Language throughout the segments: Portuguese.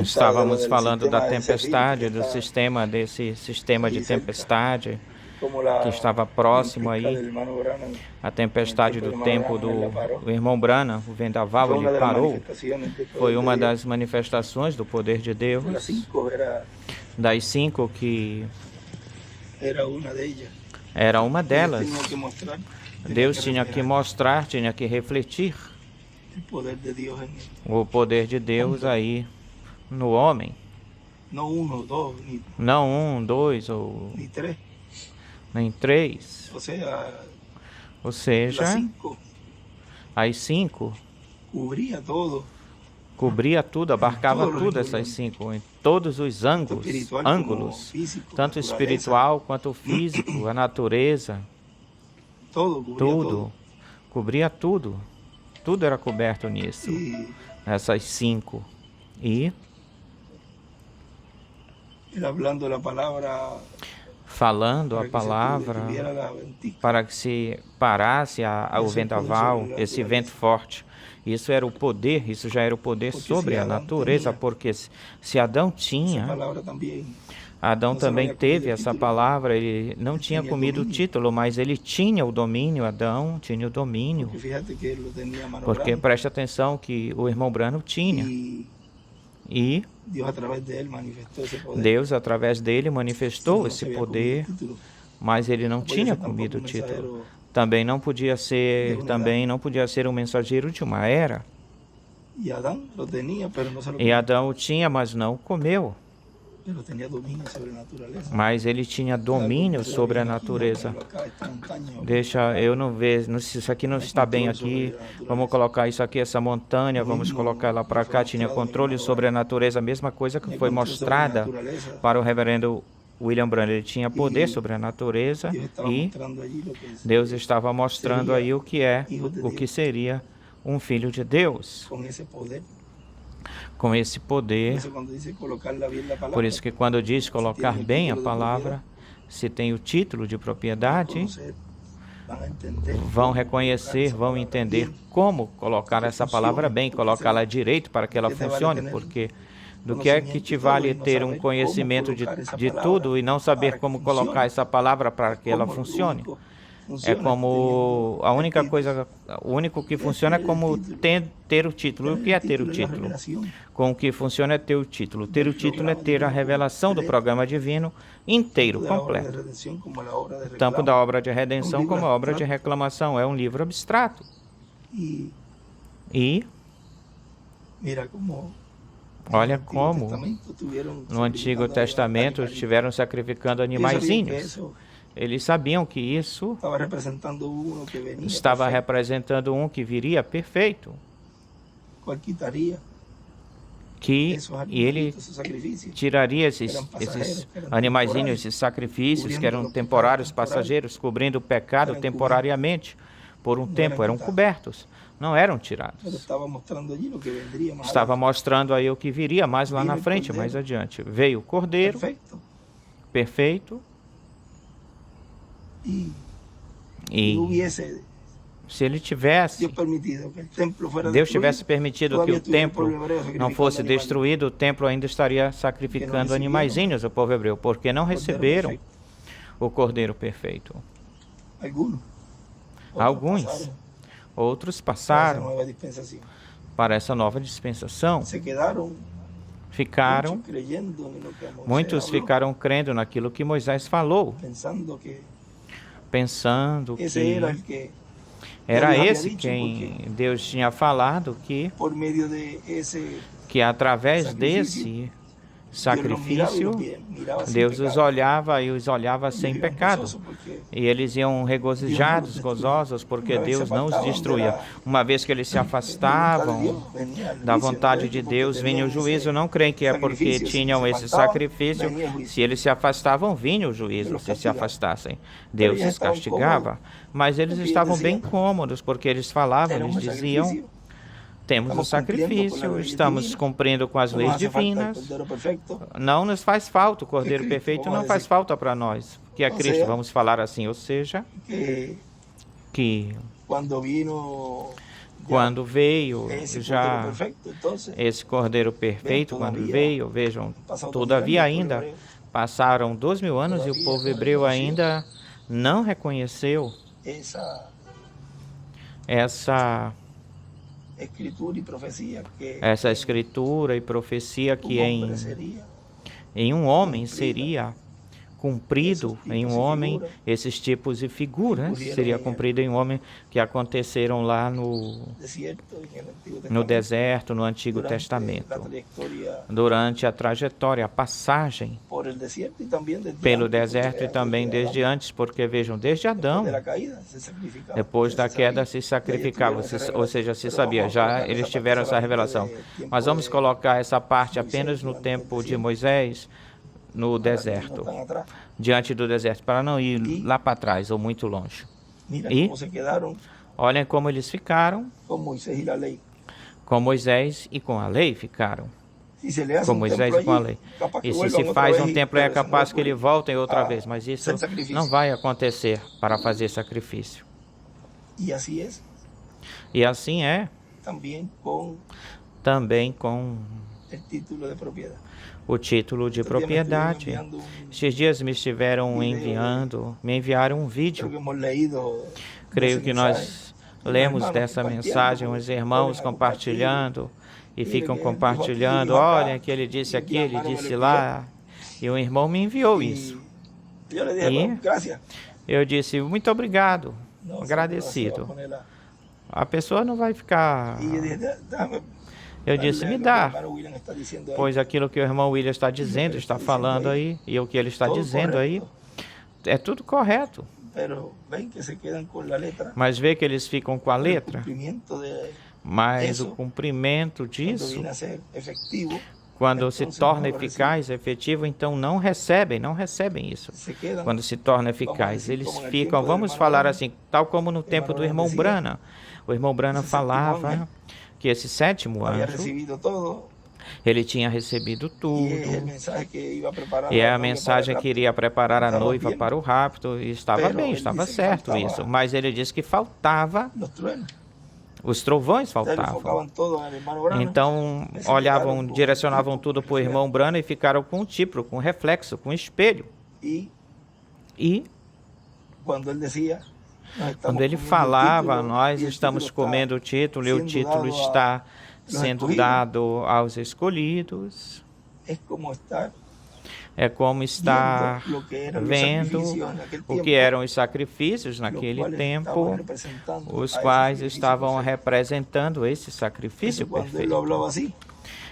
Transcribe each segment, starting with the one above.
Estávamos falando da tempestade, do sistema desse sistema de tempestade que estava próximo aí, a tempestade do tempo do irmão Branham, o vendaval, ele parou. Foi uma das manifestações do poder de Deus, das 5 que era uma delas. Deus tinha que mostrar, tinha que refletir o poder de Deus aí no homem. Não um, dois ou nem 3. Ou seja, as 5 cobria tudo, abarcava tudo, essas 5, em todos os ângulos, tanto espiritual quanto físico, a natureza, tudo, cobria tudo. Tudo era coberto nisso, essas 5. E falando a palavra para que se parasse o vendaval, esse vento forte. Isso era o poder, isso já era o poder sobre a natureza, porque se Adão tinha, Adão também teve essa palavra, ele não tinha comido o título, mas ele tinha o domínio, Adão tinha o domínio. Porque preste atenção que o irmão Branham tinha. E Deus, através dele, manifestou esse poder, mas ele não tinha comido o título. Também não podia ser um mensageiro de uma era. E Adão o tinha, mas não comeu. Mas ele tinha domínio sobre a natureza. Deixa eu não ver, isso aqui não está bem aqui. Vamos colocar isso aqui, essa montanha, vamos colocar ela para cá. Tinha controle sobre a natureza, a mesma coisa que foi mostrada para o reverendo William Branham. Ele tinha poder sobre a natureza e Deus estava mostrando aí o que seria um filho de Deus. Com esse poder, por isso que quando diz colocar bem a palavra, se tem o título de propriedade, vão reconhecer, vão entender como colocar essa palavra bem, colocá-la direito para que ela funcione, porque do que é que te vale ter um conhecimento de tudo e não saber como colocar essa palavra para que ela funcione? É como a única coisa, o único que funciona é como ter o título. E o que é ter o título? Com o que funciona é ter o título. Ter o título é ter a revelação do programa divino inteiro, completo. Tanto da obra de redenção como a obra de reclamação. É um livro abstrato. E olha como no Antigo Testamento estiveram sacrificando animaizinhos. Eles sabiam que isso estava representando um que viria perfeito. E ele tiraria esses animaizinhos, esses sacrifícios que eram temporários, passageiros, cobrindo o pecado temporariamente. Por um tempo, eram cobertos, não eram tirados. Estava mostrando aí o que viria mais lá na frente, mais adiante. Veio o Cordeiro, perfeito. E se ele tivesse, Deus tivesse permitido que o templo não fosse destruído, o templo ainda estaria sacrificando animaizinhos ao povo hebreu, porque não receberam o Cordeiro perfeito. Alguns, outros passaram para essa nova dispensação. Muitos ficaram crendo naquilo que Moisés falou, pensando que era esse quem Deus tinha falado, que através desse sacrifício Deus os olhava e os olhava sem pecado. E eles iam regozijados, gozosos, porque Deus não os destruía. Uma vez que eles se afastavam da vontade de Deus, vinha o juízo. Não creem que é porque tinham esse sacrifício. Se eles se afastavam, vinha o juízo. Se se afastassem, Deus os castigava. Mas eles estavam bem cômodos, porque eles falavam, eles diziam: temos o sacrifício, estamos cumprindo com as leis divinas, não nos faz falta, o Cordeiro Perfeito não faz falta para nós, que é Cristo, vamos falar assim, ou seja, que quando veio, já esse Cordeiro perfeito, quando veio, vejam, todavia ainda passaram 2000 anos e o povo hebreu ainda não reconheceu essa escritura e profecia que em um homem seria cumprido, em um homem, esses tipos de figuras, seria cumprido em um homem, que aconteceram lá no deserto, no Antigo Testamento, durante a trajetória, a passagem pelo deserto e também desde antes, porque vejam, desde Adão, depois da queda se sacrificava, ou seja, se sabia, já eles tiveram essa revelação. Mas vamos colocar essa parte apenas no tempo de Moisés, no deserto, diante do deserto, para não ir lá para trás ou muito longe. E olhem como eles ficaram com Moisés e com a lei ficaram. Com Moisés e com a lei. E se faz um templo, é capaz que ele volte outra vez, mas isso não vai acontecer para fazer sacrifício. E assim é também com o título de propriedade. Estes dias me enviaram um vídeo. Creio que nós lemos dessa mensagem, os irmãos compartilhando e ficam compartilhando. Olha, que ele disse aqui, ele disse lá. E um irmão me enviou isso. E eu disse, muito obrigado, agradecido. A pessoa não vai ficar... Eu disse, me dá, pois aquilo que o irmão William está dizendo, está falando aí, e o que ele está dizendo aí, é tudo correto. Mas vê que eles ficam com a letra, mas o cumprimento disso, quando se torna eficaz, efetivo, então não recebem isso. Quando se torna eficaz, eles ficam, vamos falar assim, tal como no tempo do irmão Branham. O irmão Branham falava que esse sétimo anjo, ele tinha recebido tudo, e a mensagem que iria preparar a noiva para o rapto, e estava bem, estava certo isso, mas ele disse que faltava, os trovões faltavam. Então, olhavam, direcionavam tudo para o irmão Branham e ficaram com um tipo, com um reflexo, com um espelho. E quando ele falava, nós estamos comendo o título, e o título está sendo dado aos escolhidos. É como estar vendo o que eram os sacrifícios naquele tempo, os quais estavam representando esse sacrifício perfeito.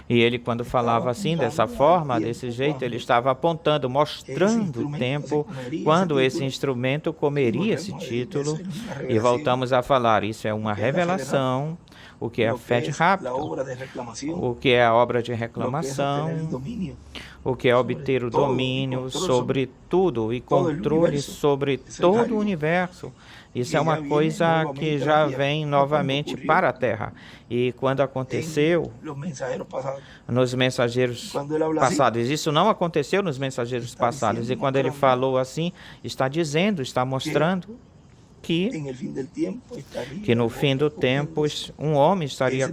E ele, quando falava assim, dessa forma, desse jeito, ele estava apontando, mostrando o tempo quando esse instrumento comeria esse título. E voltamos a falar, isso é uma revelação, o que é a fé de rapto, o que é a obra de reclamação, o que é obter o domínio sobre tudo e controle sobre todo o universo. Isso é uma coisa que já vem novamente para a Terra. E quando aconteceu nos mensageiros passados, isso não aconteceu nos mensageiros passados. E quando ele falou assim, está dizendo, está mostrando que no fim do tempo um homem estaria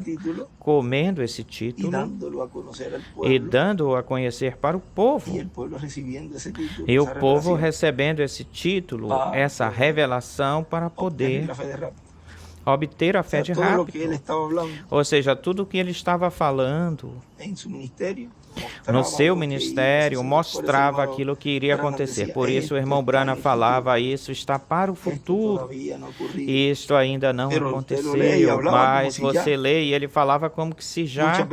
comendo esse título e dando-o a conhecer para o povo. E o povo recebendo esse título, essa revelação para poder obter a fé de rapto. Ou seja, tudo o que ele estava falando no seu ministério mostrava aquilo que iria acontecer. Por isso o irmão Branham falava, isso está para o futuro. Isto ainda não aconteceu, mas você lê e ele falava como que se já...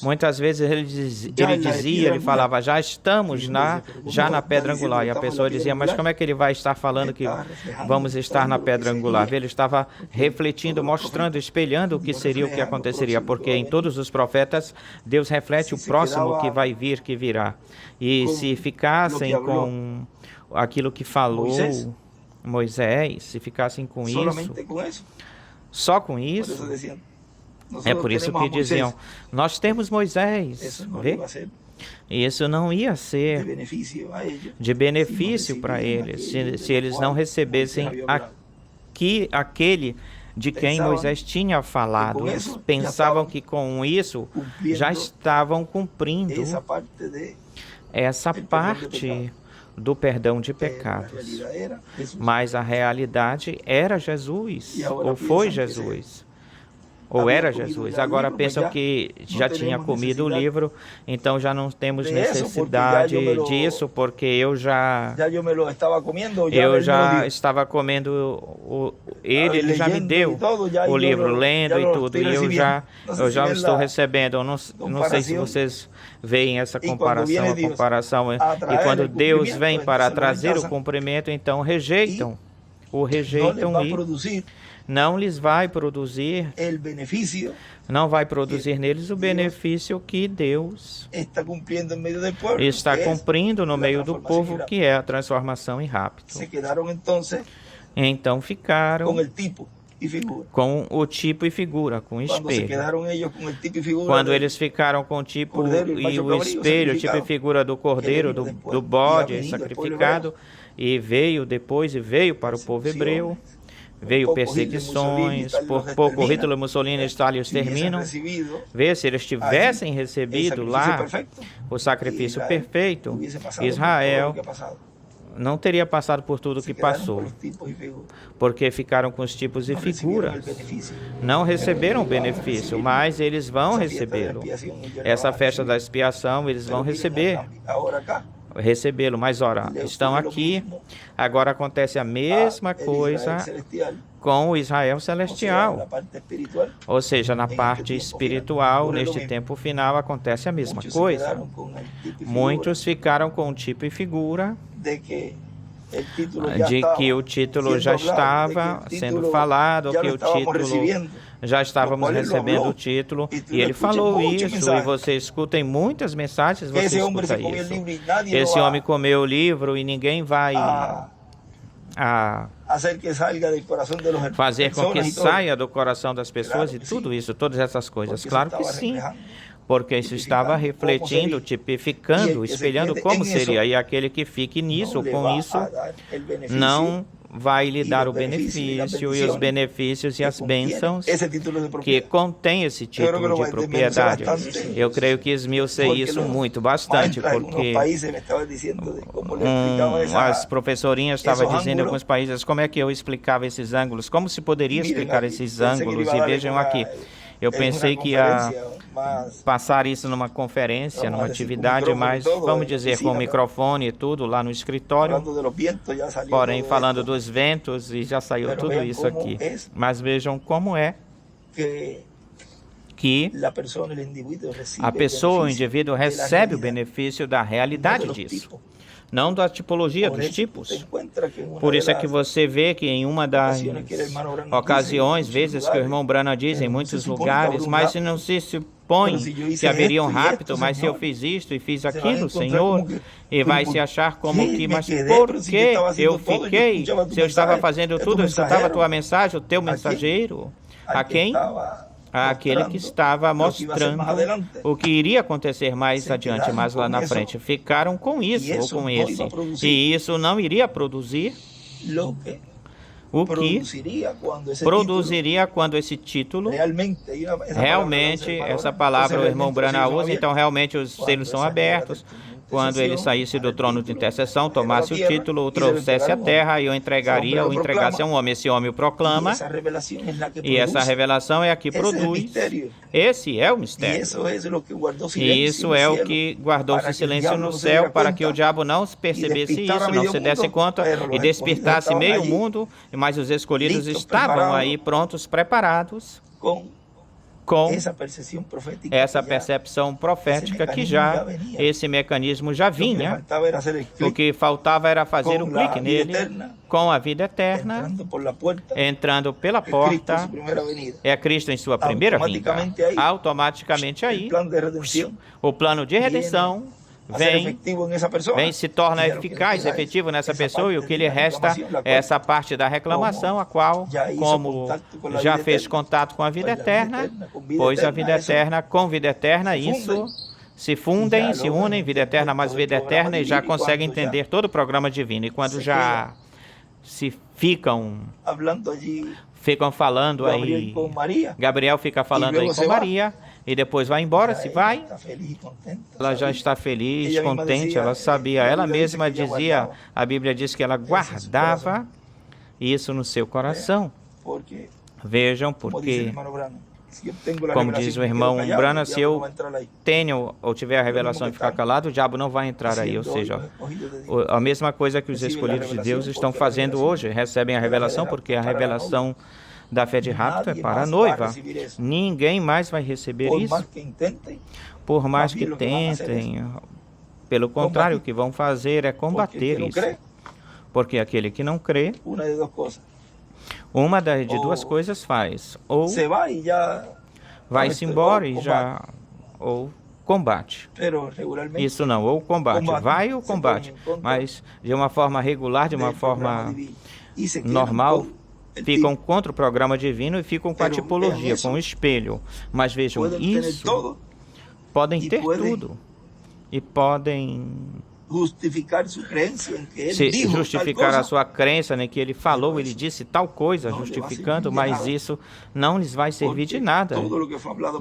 Muitas vezes ele falava, já estamos já na pedra angular. E a pessoa dizia, mas como é que ele vai estar falando que vamos estar na pedra angular? Ele estava refletindo, mostrando, espelhando o que seria, o que aconteceria. Porque em todos os profetas, Deus reflete o próximo que vai vir, que virá. E se ficassem com aquilo que falou Moisés, se ficassem com isso, só com isso, é por isso que diziam, nós temos Moisés, vê? Isso não ia ser de benefício para eles, se eles não recebessem aquele de quem Moisés tinha falado. Eles pensavam que com isso já estavam cumprindo essa parte do perdão de pecados. Mas a realidade era Jesus, ou foi Jesus. Ou era Jesus. Agora pensam que já tinha comido o livro, então já não temos necessidade disso, porque eu já estava comendo ele já me deu o livro, lendo e tudo, e eu já estou recebendo. Eu não sei se vocês veem essa comparação, e quando Deus vem para trazer o cumprimento, então rejeitam e não lhes vai produzir, não vai produzir neles o benefício que Deus está cumprindo no meio do povo, que é a transformação em rapto. Então ficaram com o tipo e figura, com o espelho. Quando eles ficaram com o tipo e o espelho, o tipo e figura do cordeiro, do bode sacrificado, e veio para o povo hebreu, veio perseguições, por pouco Hitler e Mussolini e Stalin os terminam. Vê, se eles tivessem recebido lá o sacrifício perfeito, Israel não teria passado por tudo que passou, porque ficaram com os tipos e figuras. Não receberam o benefício, mas eles vão recebê-lo. Essa festa da expiação, eles vão recebê-lo, mas ora, estão aqui, agora acontece a mesma coisa com o Israel celestial, ou seja, na parte espiritual, neste tempo final, acontece a mesma coisa. Muitos ficaram com tipo e figura de que o título já estava sendo falado, que o título já estávamos recebendo o título, e ele falou isso, e você escuta em muitas mensagens, você escuta isso. Esse homem comeu o livro e ninguém vai fazer com que saia do coração das pessoas e tudo isso, todas essas coisas. Claro que sim, porque isso estava refletindo, tipificando, espelhando como seria. E aquele que fique nisso, com isso, não vai lhe dar o benefício e os benefícios e as bênçãos que contém esse título de propriedade. Eu creio que esmiucei isso bastante, porque as professorinhas estavam dizendo em alguns países como é que eu explicava esses ângulos, como se poderia explicar esses ângulos, e vejam aqui. Eu pensei que ia passar isso numa conferência, numa atividade, mas vamos dizer com o microfone e tudo lá no escritório. Porém, falando dos ventos, e já saiu tudo isso aqui. Mas vejam como é que a pessoa, o indivíduo, recebe o benefício da realidade disso, não da tipologia dos tipos. Por isso é que você vê que em uma das ocasiões, vezes que o irmão Branham diz em muitos lugares, mas se não se supõe que haveria um rapto, mas se eu fiz isto e fiz aquilo, Senhor, e vai se achar como que, mas por que eu fiquei? Se eu estava fazendo tudo, eu escutava a tua mensagem, o teu mensageiro, a quem? Aquele que estava mostrando o que iria acontecer mais adiante, mais lá na frente. Ficaram com isso, ou com esse. E isso não iria produzir o que produziria quando esse título, realmente, essa palavra o irmão Branham usa, então realmente os selos são abertos. Quando ele saísse do trono de intercessão, tomasse o título, o trouxesse à terra e o entregasse a um homem. Esse homem o proclama, e essa revelação é a que produz. Esse é o mistério. E isso é o que guardou-se silêncio no céu, para que o diabo não percebesse isso, não se desse conta e despertasse meio mundo, mas os escolhidos estavam aí prontos, preparados, com essa percepção profética que já, esse mecanismo já vinha. O que faltava era fazer um clique nele, com a vida eterna, entrando pela porta, é Cristo em sua primeira vinda. Automaticamente aí, o plano de redenção se torna eficaz, efetivo nessa pessoa, e o que lhe resta é essa parte da reclamação, a qual, como já fez contato com a vida eterna, pois a vida eterna com vida eterna, isso se fundem, se unem, vida eterna mais vida eterna, e já conseguem entender todo o programa divino. E quando já se ficam ficam falando aí. Gabriel fica falando aí com Maria e depois vai embora, se vai. Ela já está feliz, contente, ela sabia. Ela mesma dizia, a Bíblia diz que ela guardava isso no seu coração. Vejam, porque, como diz o irmão Brana, se eu tenho ou tiver a revelação de ficar calado, o diabo não vai entrar aí. Ou seja, a mesma coisa que os escolhidos de Deus estão fazendo hoje. Recebem a revelação porque a revelação da fé de rapto é para a noiva. Ninguém mais vai receber isso. Por mais que tentem, pelo contrário, o que vão fazer é combater isso. Porque aquele que não crê, uma de duas coisas faz. Ou vai-se embora e já... ou combate. Isso não, ou combate. Vai ou combate. Mas de uma forma regular, de uma forma normal, ficam contra o programa divino e ficam com a tipologia, com o espelho. Mas vejam, isso podem ter tudo. E podem justificar a sua crença, né, que ele falou, ele disse tal coisa, justificando, mas isso não lhes vai servir de nada,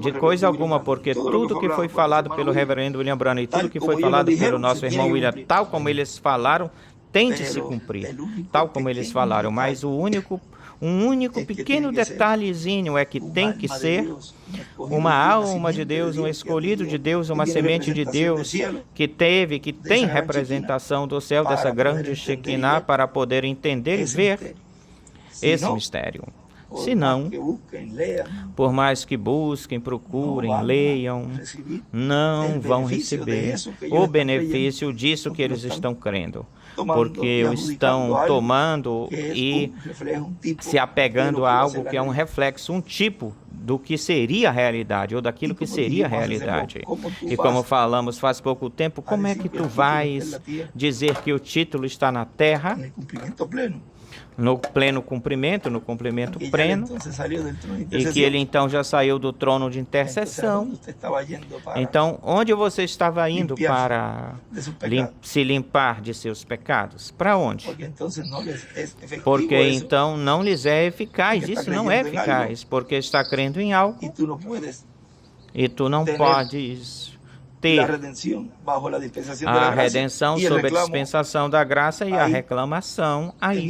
de coisa alguma, porque tudo que foi falado pelo reverendo William Branham e tudo que foi falado pelo nosso irmão William, tal como eles falaram, tem de se cumprir, tal como eles falaram, mas um único pequeno detalhezinho é que tem que ser uma alma de Deus, um escolhido de Deus, uma semente de Deus que tem representação do céu, dessa grande Shekinah, para poder entender e ver esse mistério. Se não, por mais que busquem, procurem, leiam, não vão receber o benefício disso que eles estão crendo, porque estão tomando e se apegando a algo que é um reflexo, um tipo do que seria a realidade, ou daquilo que seria a realidade. E como falamos faz pouco tempo, como é que tu vais dizer que o título está na terra, no pleno cumprimento, no cumprimento pleno, e que ele então já saiu do trono de intercessão? Então, onde você estava indo para se limpar de seus pecados? Para onde? Porque então não lhes é eficaz, isso não é eficaz, porque está crendo em algo e tu não podes ter a redenção sob a dispensação da graça e a reclamação aí,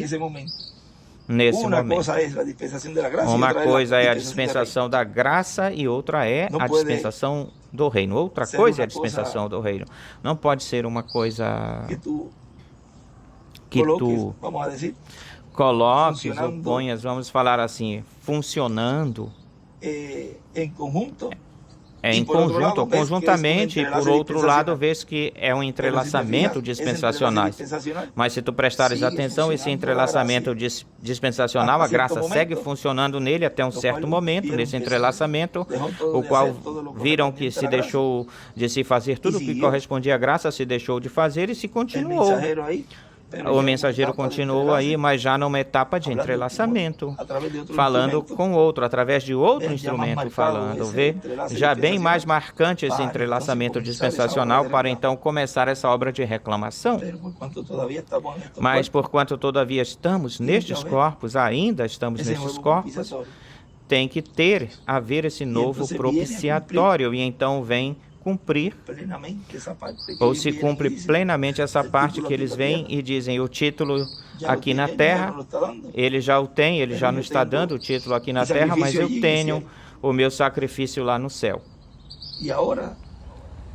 nesse momento. Uma coisa é a dispensação da graça e outra é a dispensação do reino. Outra coisa é a dispensação do reino. Não pode ser uma coisa que tu coloques ou ponhas, vamos falar assim, funcionando em conjunto ou conjuntamente, e por outro lado, vês que é um entrelaçamento dispensacional. Mas se tu prestares atenção, esse entrelaçamento dispensacional, a graça segue funcionando nele até um certo momento, nesse entrelaçamento, o qual viram que se deixou de se fazer tudo o que correspondia à graça, se deixou de fazer e se continuou. O mensageiro continuou aí, mas já numa etapa de entrelaçamento, falando com outro, através de outro instrumento falando, vê? Já bem mais marcante esse entrelaçamento dispensacional para então começar essa obra de reclamação. Mas porquanto todavia estamos nestes corpos, ainda estamos nestes corpos, tem que haver esse novo propiciatório, e então vem cumprir, ou se cumpre plenamente essa parte que eles vêm e dizem, o título aqui na terra, ele já o tem, ele já não está dando o título aqui na terra, mas eu tenho o meu sacrifício lá no céu.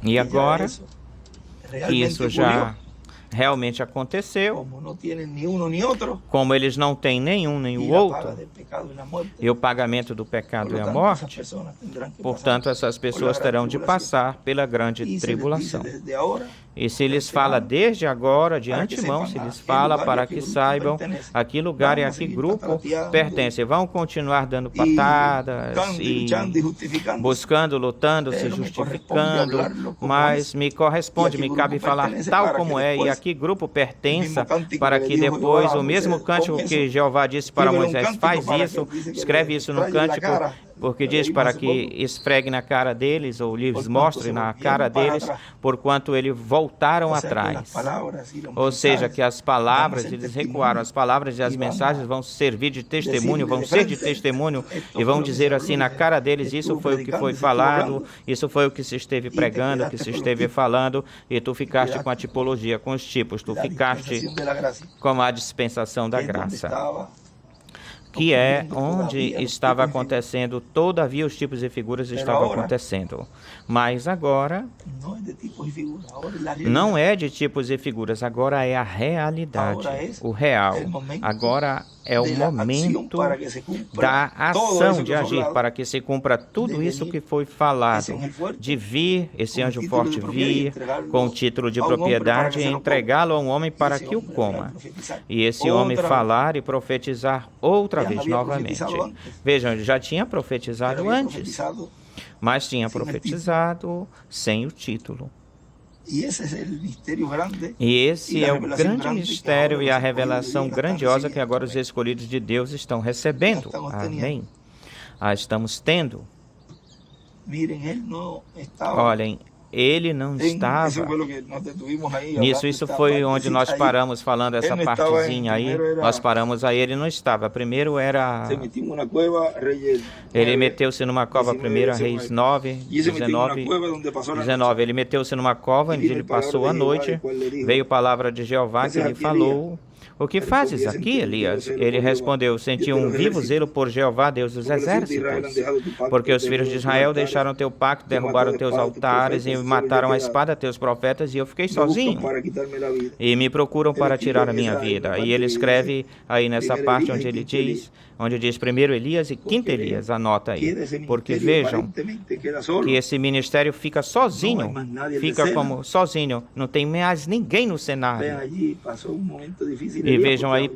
E agora, isso já realmente aconteceu, como eles não têm nenhum nem o outro, e o pagamento do pecado é a morte, portanto, essas pessoas terão de passar pela grande tribulação. E se lhes fala desde agora, de antemão, se lhes fala para que saibam a que lugar e a que grupo pertencem. Vão continuar dando patadas e buscando, lutando, se justificando, mas me corresponde, me cabe falar tal como é e a que grupo pertença, para que depois o mesmo cântico que Jeová disse para Moisés, faz isso, escreve isso no cântico, porque diz para que esfregue na cara deles, ou lhes mostre na cara deles, porquanto eles voltaram atrás. Ou seja, que as palavras, eles recuaram, as palavras e as mensagens vão servir de testemunho, vão ser de testemunho, e vão dizer assim na cara deles, isso foi o que foi falado, isso foi o que se esteve pregando, o que se esteve falando, e tu ficaste com a tipologia, com os tipos, tu ficaste com a dispensação da graça, que é onde estava acontecendo, todavia os tipos e figuras estavam acontecendo. Mas agora, não é de tipos e figuras, agora é a realidade, o real. Agora é o momento da ação, de agir, para que se cumpra tudo isso que foi falado, de vir, esse anjo forte vir, com o título de propriedade, e entregá-lo a um homem para que o coma. E esse homem falar e profetizar outra vez, novamente. Vejam, ele já tinha profetizado antes, mas tinha profetizado sem o título. E esse é o grande mistério e a revelação grandiosa que agora os escolhidos de Deus estão recebendo. Amém. Estamos tendo. Olhem, ele não estava nisso. Isso foi onde nós paramos falando essa partezinha aí. Nós paramos aí, ele não estava. Primeiro era... Ele meteu-se numa cova, primeiro, Reis 9, 19. Ele meteu-se numa cova onde ele passou a noite. Veio palavra de Jeová que lhe falou: o que fazes aqui, Elias? Ele respondeu: senti um vivo zelo por Jeová, Deus dos exércitos, porque os filhos de Israel deixaram teu pacto, derrubaram teus altares e mataram a espada teus profetas, e eu fiquei sozinho. E me procuram para tirar a minha vida. E ele escreve aí nessa parte onde diz primeiro Elias e quinto Elias, anota aí. Porque vejam que esse ministério fica sozinho, fica como sozinho, não tem mais ninguém no cenário. E vejam aí,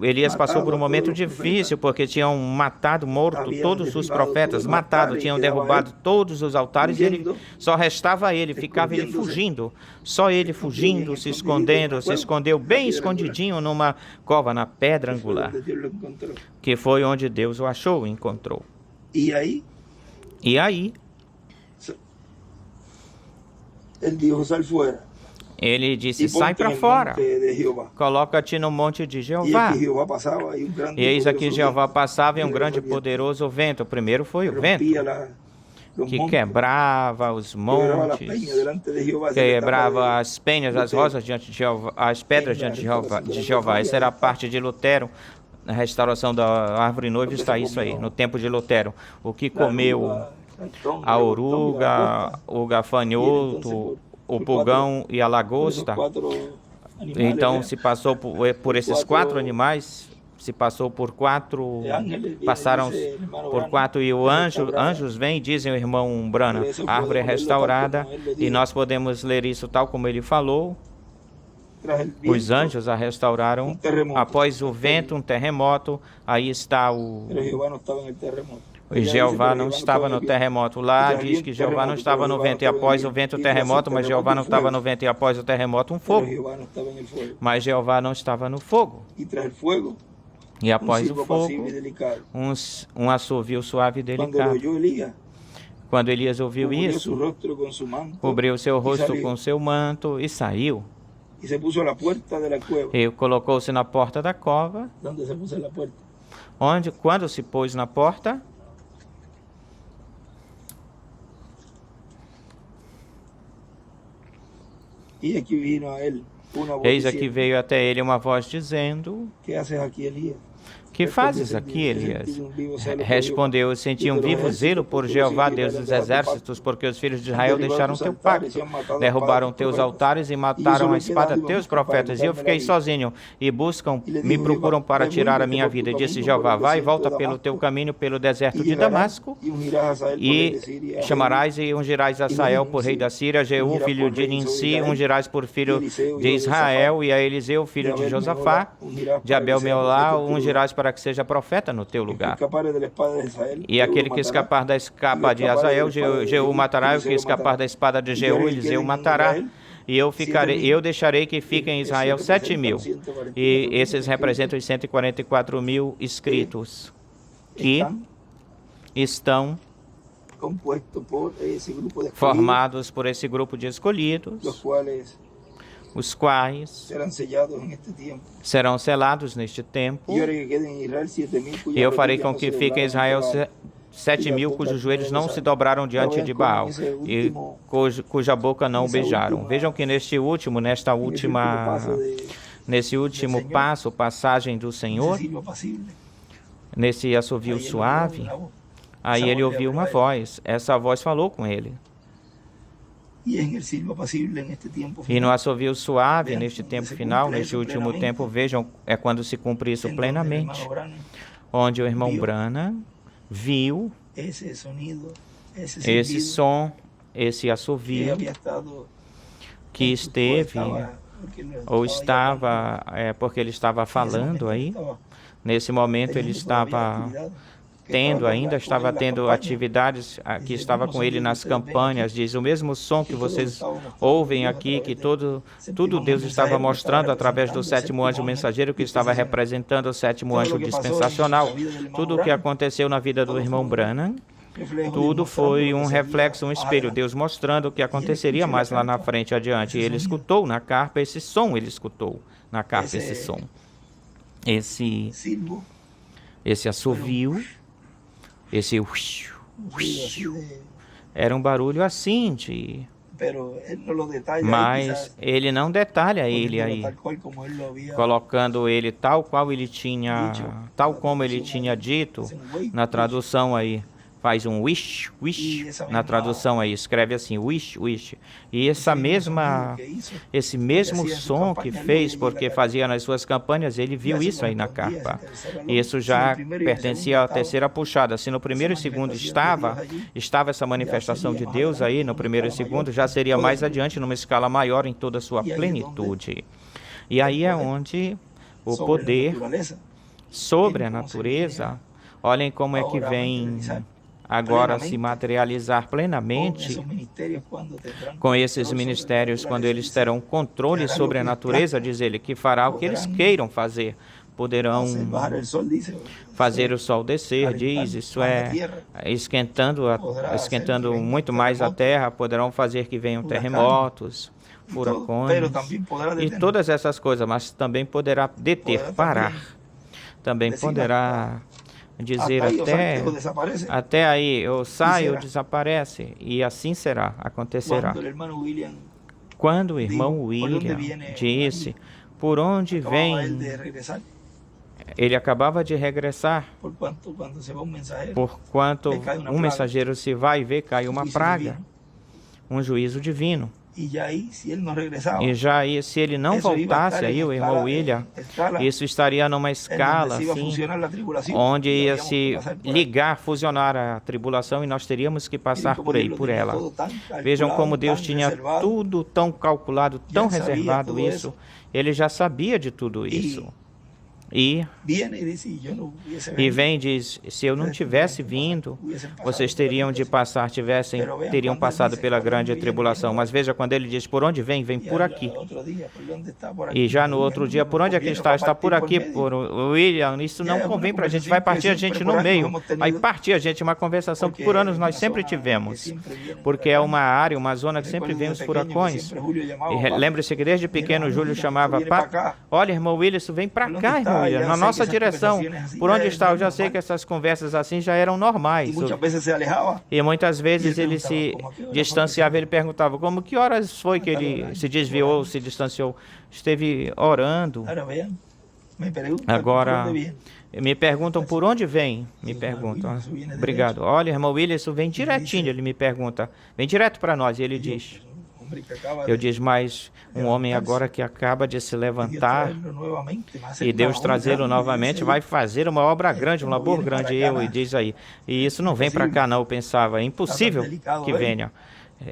Elias passou por um momento difícil, porque tinham morto todos os profetas, tinham derrubado todos os altares, e ele só restava ele, ficava ele fugindo, só ele fugindo, se escondeu bem escondidinho numa cova, na pedra angular, que foi onde Deus o achou e encontrou. E aí? Ele disse: sai para fora, coloca-te no monte de Jeová. E eis aqui Jeová passava, e um grande e poderoso vento. O primeiro foi o vento que quebrava os montes, quebrava as penhas, as rosas diante de Jeová, as pedras diante de Jeová. Essa era a parte de Lutero. Na restauração da árvore noiva está isso aí, no tempo de Lutero. O que comeu a oruga, o gafanhoto, o pulgão e a lagosta. Então se passou por esses 4 animais, passaram por 4, e anjos vêm e dizem, o irmão Brana, a árvore é restaurada, e nós podemos ler isso tal como ele falou. Os anjos a restauraram após o vento, um terremoto. Aí está o Jeová não estava no terremoto. Lá diz que Jeová não estava no vento, e após o vento, o terremoto, mas Jeová não estava no vento, e após o terremoto, um fogo. Mas Jeová não estava no fogo. E após o fogo, um assovio suave e delicado. Quando Elias ouviu isso, cobriu seu rosto com seu manto e saiu. E colocou-se na porta da cova. Quando se pôs na porta, eis aqui veio até ele uma voz dizendo: que fazes aqui, Elias? Respondeu: senti um vivo zelo por Jeová, Deus dos exércitos, porque os filhos de Israel deixaram teu pacto, derrubaram teus altares e mataram a espada teus profetas. E eu fiquei sozinho, e me procuram para tirar a minha vida. E disse Jeová: vai e volta pelo teu caminho pelo deserto de Damasco, e chamarás e ungirás a Asael por rei da Síria, Jeú, filho de Ninsi, ungirás por filho de Israel, e a Eliseu, filho de Josafá, de Abel Meolá, ungirás para que seja profeta no teu lugar. E aquele que escapar da escapa de Azael, Jeú matará, e o que escapar da espada de Jeú, Eliseu matará. E eu deixarei que fiquem em Israel 7.000. E esses representam os 144.000 escritos que estão formados por esse grupo de escolhidos, os quais serão selados neste tempo. E eu farei com que fique em Israel 7.000 cujos joelhos não se dobraram diante de Baal e cuja boca não beijaram. Vejam que nesse último passagem do Senhor, nesse assovio suave, aí ele ouviu uma voz. Essa voz falou com ele. E no assovio suave, neste tempo final, neste último tempo, vejam, é quando se cumpre isso plenamente, onde o irmão Branham viu esse som, esse assovio que esteve, ou estava, porque ele estava falando aí, nesse momento ele estava estava tendo atividades que estava com ele nas campanhas. Diz, o mesmo som que vocês ouvem aqui, que tudo Deus estava mostrando através do sétimo anjo mensageiro, que estava representando o sétimo anjo dispensacional. Tudo o que aconteceu na vida do irmão Branham, tudo foi um reflexo, um espelho, Deus mostrando o que aconteceria mais lá na frente, adiante. E ele escutou na carpa esse som, esse assovio, esse era um barulho assim mas ele não detalha ele aí, colocando ele tal como ele tinha dito na tradução aí. Faz um wish, na tradução aí, escreve assim, wish. E esse mesmo som que fez, porque fazia nas suas campanhas, ele viu isso aí na carpa. Isso já pertencia à terceira puxada. Se no primeiro e segundo estava essa manifestação de Deus aí, no primeiro e segundo, já seria mais adiante, numa escala maior, em toda a sua plenitude. E aí é onde o poder sobre a natureza, olhem como é que vem agora se materializar plenamente com esses ministérios, quando eles terão controle sobre a natureza, diz ele, que fará o que eles queiram fazer. Poderão fazer o sol descer, diz, isso é, esquentando muito mais a terra, poderão fazer que venham terremotos, furacões, e todas essas coisas, mas também poderá deter, parar, também poderá dizer até aí, eu saio, desaparece, e assim acontecerá. Quando o irmão William disse, por onde vem, ele acabava de regressar, porquanto um mensageiro se vai e vê, cai uma praga, um juízo divino. E já aí, se ele não voltasse aí, o irmão William, isso estaria numa escala assim, onde ia se ligar, fusionar a tribulação, e nós teríamos que passar por ela. Vejam como Deus tinha tudo tão calculado, tão reservado isso. Ele já sabia de tudo isso. E vem e diz, se eu não tivesse vindo, vocês teriam passado pela grande tribulação. Mas veja, quando ele diz, por onde vem por aqui. E já no outro dia, por onde é que está por aqui, por William, isso não convém para a gente, vai partir a gente no meio, vai partir a gente, uma conversação que por anos nós sempre tivemos, porque é uma área, uma zona que sempre vem os furacões. E lembre-se que desde pequeno Júlio chamava, olha, irmão William, isso vem para cá, irmão William, na nossa direção. Por onde está? Eu já sei que essas conversas assim já eram normais. E muitas vezes ele se distanciava, ele perguntava, que horas foi que ele se desviou, se distanciou? Esteve orando. Agora, me perguntam por onde vem? Me perguntam. Obrigado. Olha, irmão William, isso vem direitinho, ele me pergunta. Vem direto para nós, e ele diz. Eu diz, mas um homem agora que acaba de se levantar e Deus trazê-lo novamente, vai fazer uma obra grande, um labor grande, e diz aí. E isso não vem para cá não, eu pensava, é impossível que venha.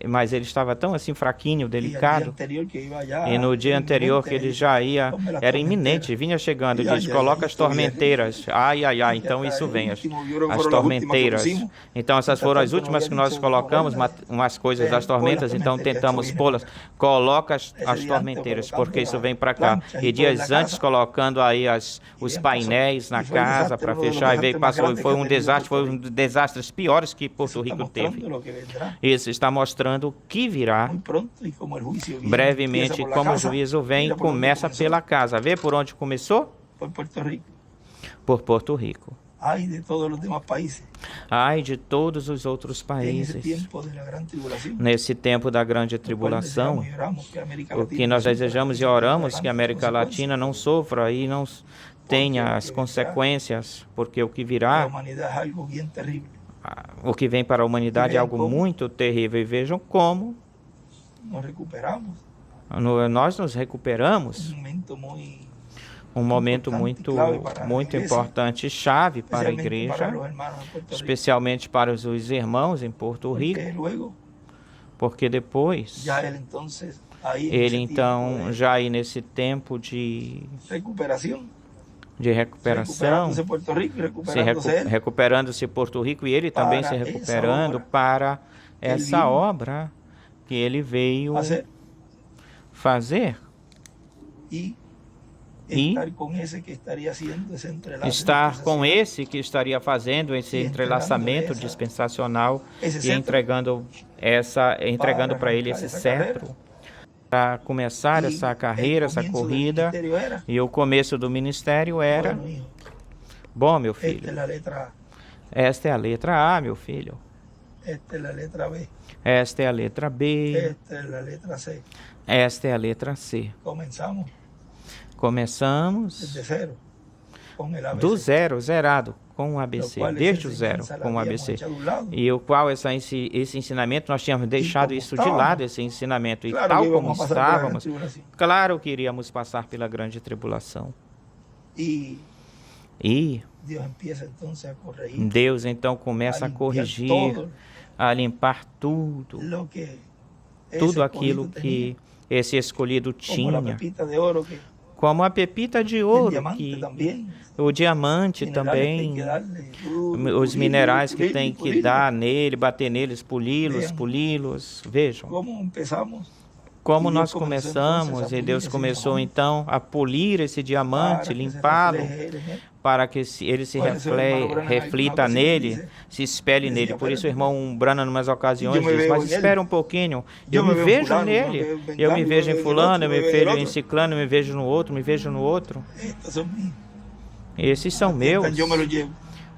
mas ele estava tão assim fraquinho, Y el día delicado. anterior que iba E allá, no dia anterior inminente, que ele dice, já ia, ponme las era tormenteras. iminente, vinha chegando, Y ay, diz, ay, coloca ay, as esto viene. tormenteiras. Ai, ai, ai, Y então hasta isso el vem, último, yo creo que as fueron las últimas que tormenteiras. pusimos. Então essas Mientras foram as tanto, nos últimas había que nós dicho, colocamos, ponerlas, umas coisas das pon las tormentas, então tormenteras, esto tentamos viene pô-las. para acá. Coloca as Ese día antes tormenteiras, colocando porque isso las vem para cá. planchas E y todo en dias la antes casa. colocando aí Y os bien pasó. painéis na Y fue el casa desastre, para uno de los fechar, e veio, desastres más passou, grandes que foi ha um tenido desastre, Puerto foi um Rico. dos desastres piores que Eso Porto está Rico mostrando teve. lo que vendrá Isso está mostrando o que virá muy pronto y como el juicio viene, empieza brevemente, por la como o casa, juízo vem, mira por onde começa começou. pela casa. Vê por onde começou? Por Puerto Rico. Por Porto Rico. Ay de todos los demás países Ai de todos os outros en ese países. tiempo de la gran tribulación. Nesse tempo da grande Lo cual tribulação, deseamos y oramos que América o Latina que no nós sufra desejamos e esa oramos que a grande América consecuencia. Latina não sofra e não tenha as consequências, porque o que La virá, humanidad es algo bien terrible. o que vem para a humanidade é algo muito terrível. E vejam como Nos recuperamos. nós nos recuperamos. Un momento muy Um momento muito importante, chave para a especialmente para igreja, los hermanos en Puerto Rico. especialmente para os irmãos em Porto Rico, Porque luego porque depois ya él entonces ahí en ele ese então tiempo de já aí nesse tempo de recuperación, recuperação, recuperándose Puerto Rico, se recuperándose él, recuperando-se Porto Rico e ele também Para se essa recuperando obra para que ele essa vino obra que ele veio hacer fazer y Y estar con ese que estaría haciendo ese entrelace. estar com esse que estaria fazendo esse entrelaçamento dispensacional e entregando para ele esse cetro para começar essa carreira, essa corrida. E o começo do ministério era: bom, meu filho, esta é a letra A, meu filho. Esta es la letra B. Esta é a letra B. Esta es la letra C. Esta é a letra C. Começamos desde cero, com el ABC. do zero, zerado, com o ABC, desde o zero, com o ABC. E o qual esse ensinamento, nós tínhamos deixado isso de lado, esse ensinamento. E tal como estávamos, claro que iríamos passar pela grande tribulação. E Deus então começa a corrigir, a limpar tudo aquilo que esse escolhido tinha, como a pepita de ouro, o diamante também, os minerais que tem que dar nele, bater neles, poli-los. Vejam como nós começamos, e Deus começou então a polir esse diamante, limpá-lo, para que ele se reflita nele, se espelhe nele. Por isso o irmão Branham, em umas ocasiões, diz: mas espera um pouquinho, eu me vejo nele, eu me vejo em fulano, eu me vejo em ciclano, eu me vejo no outro. Esses são meus.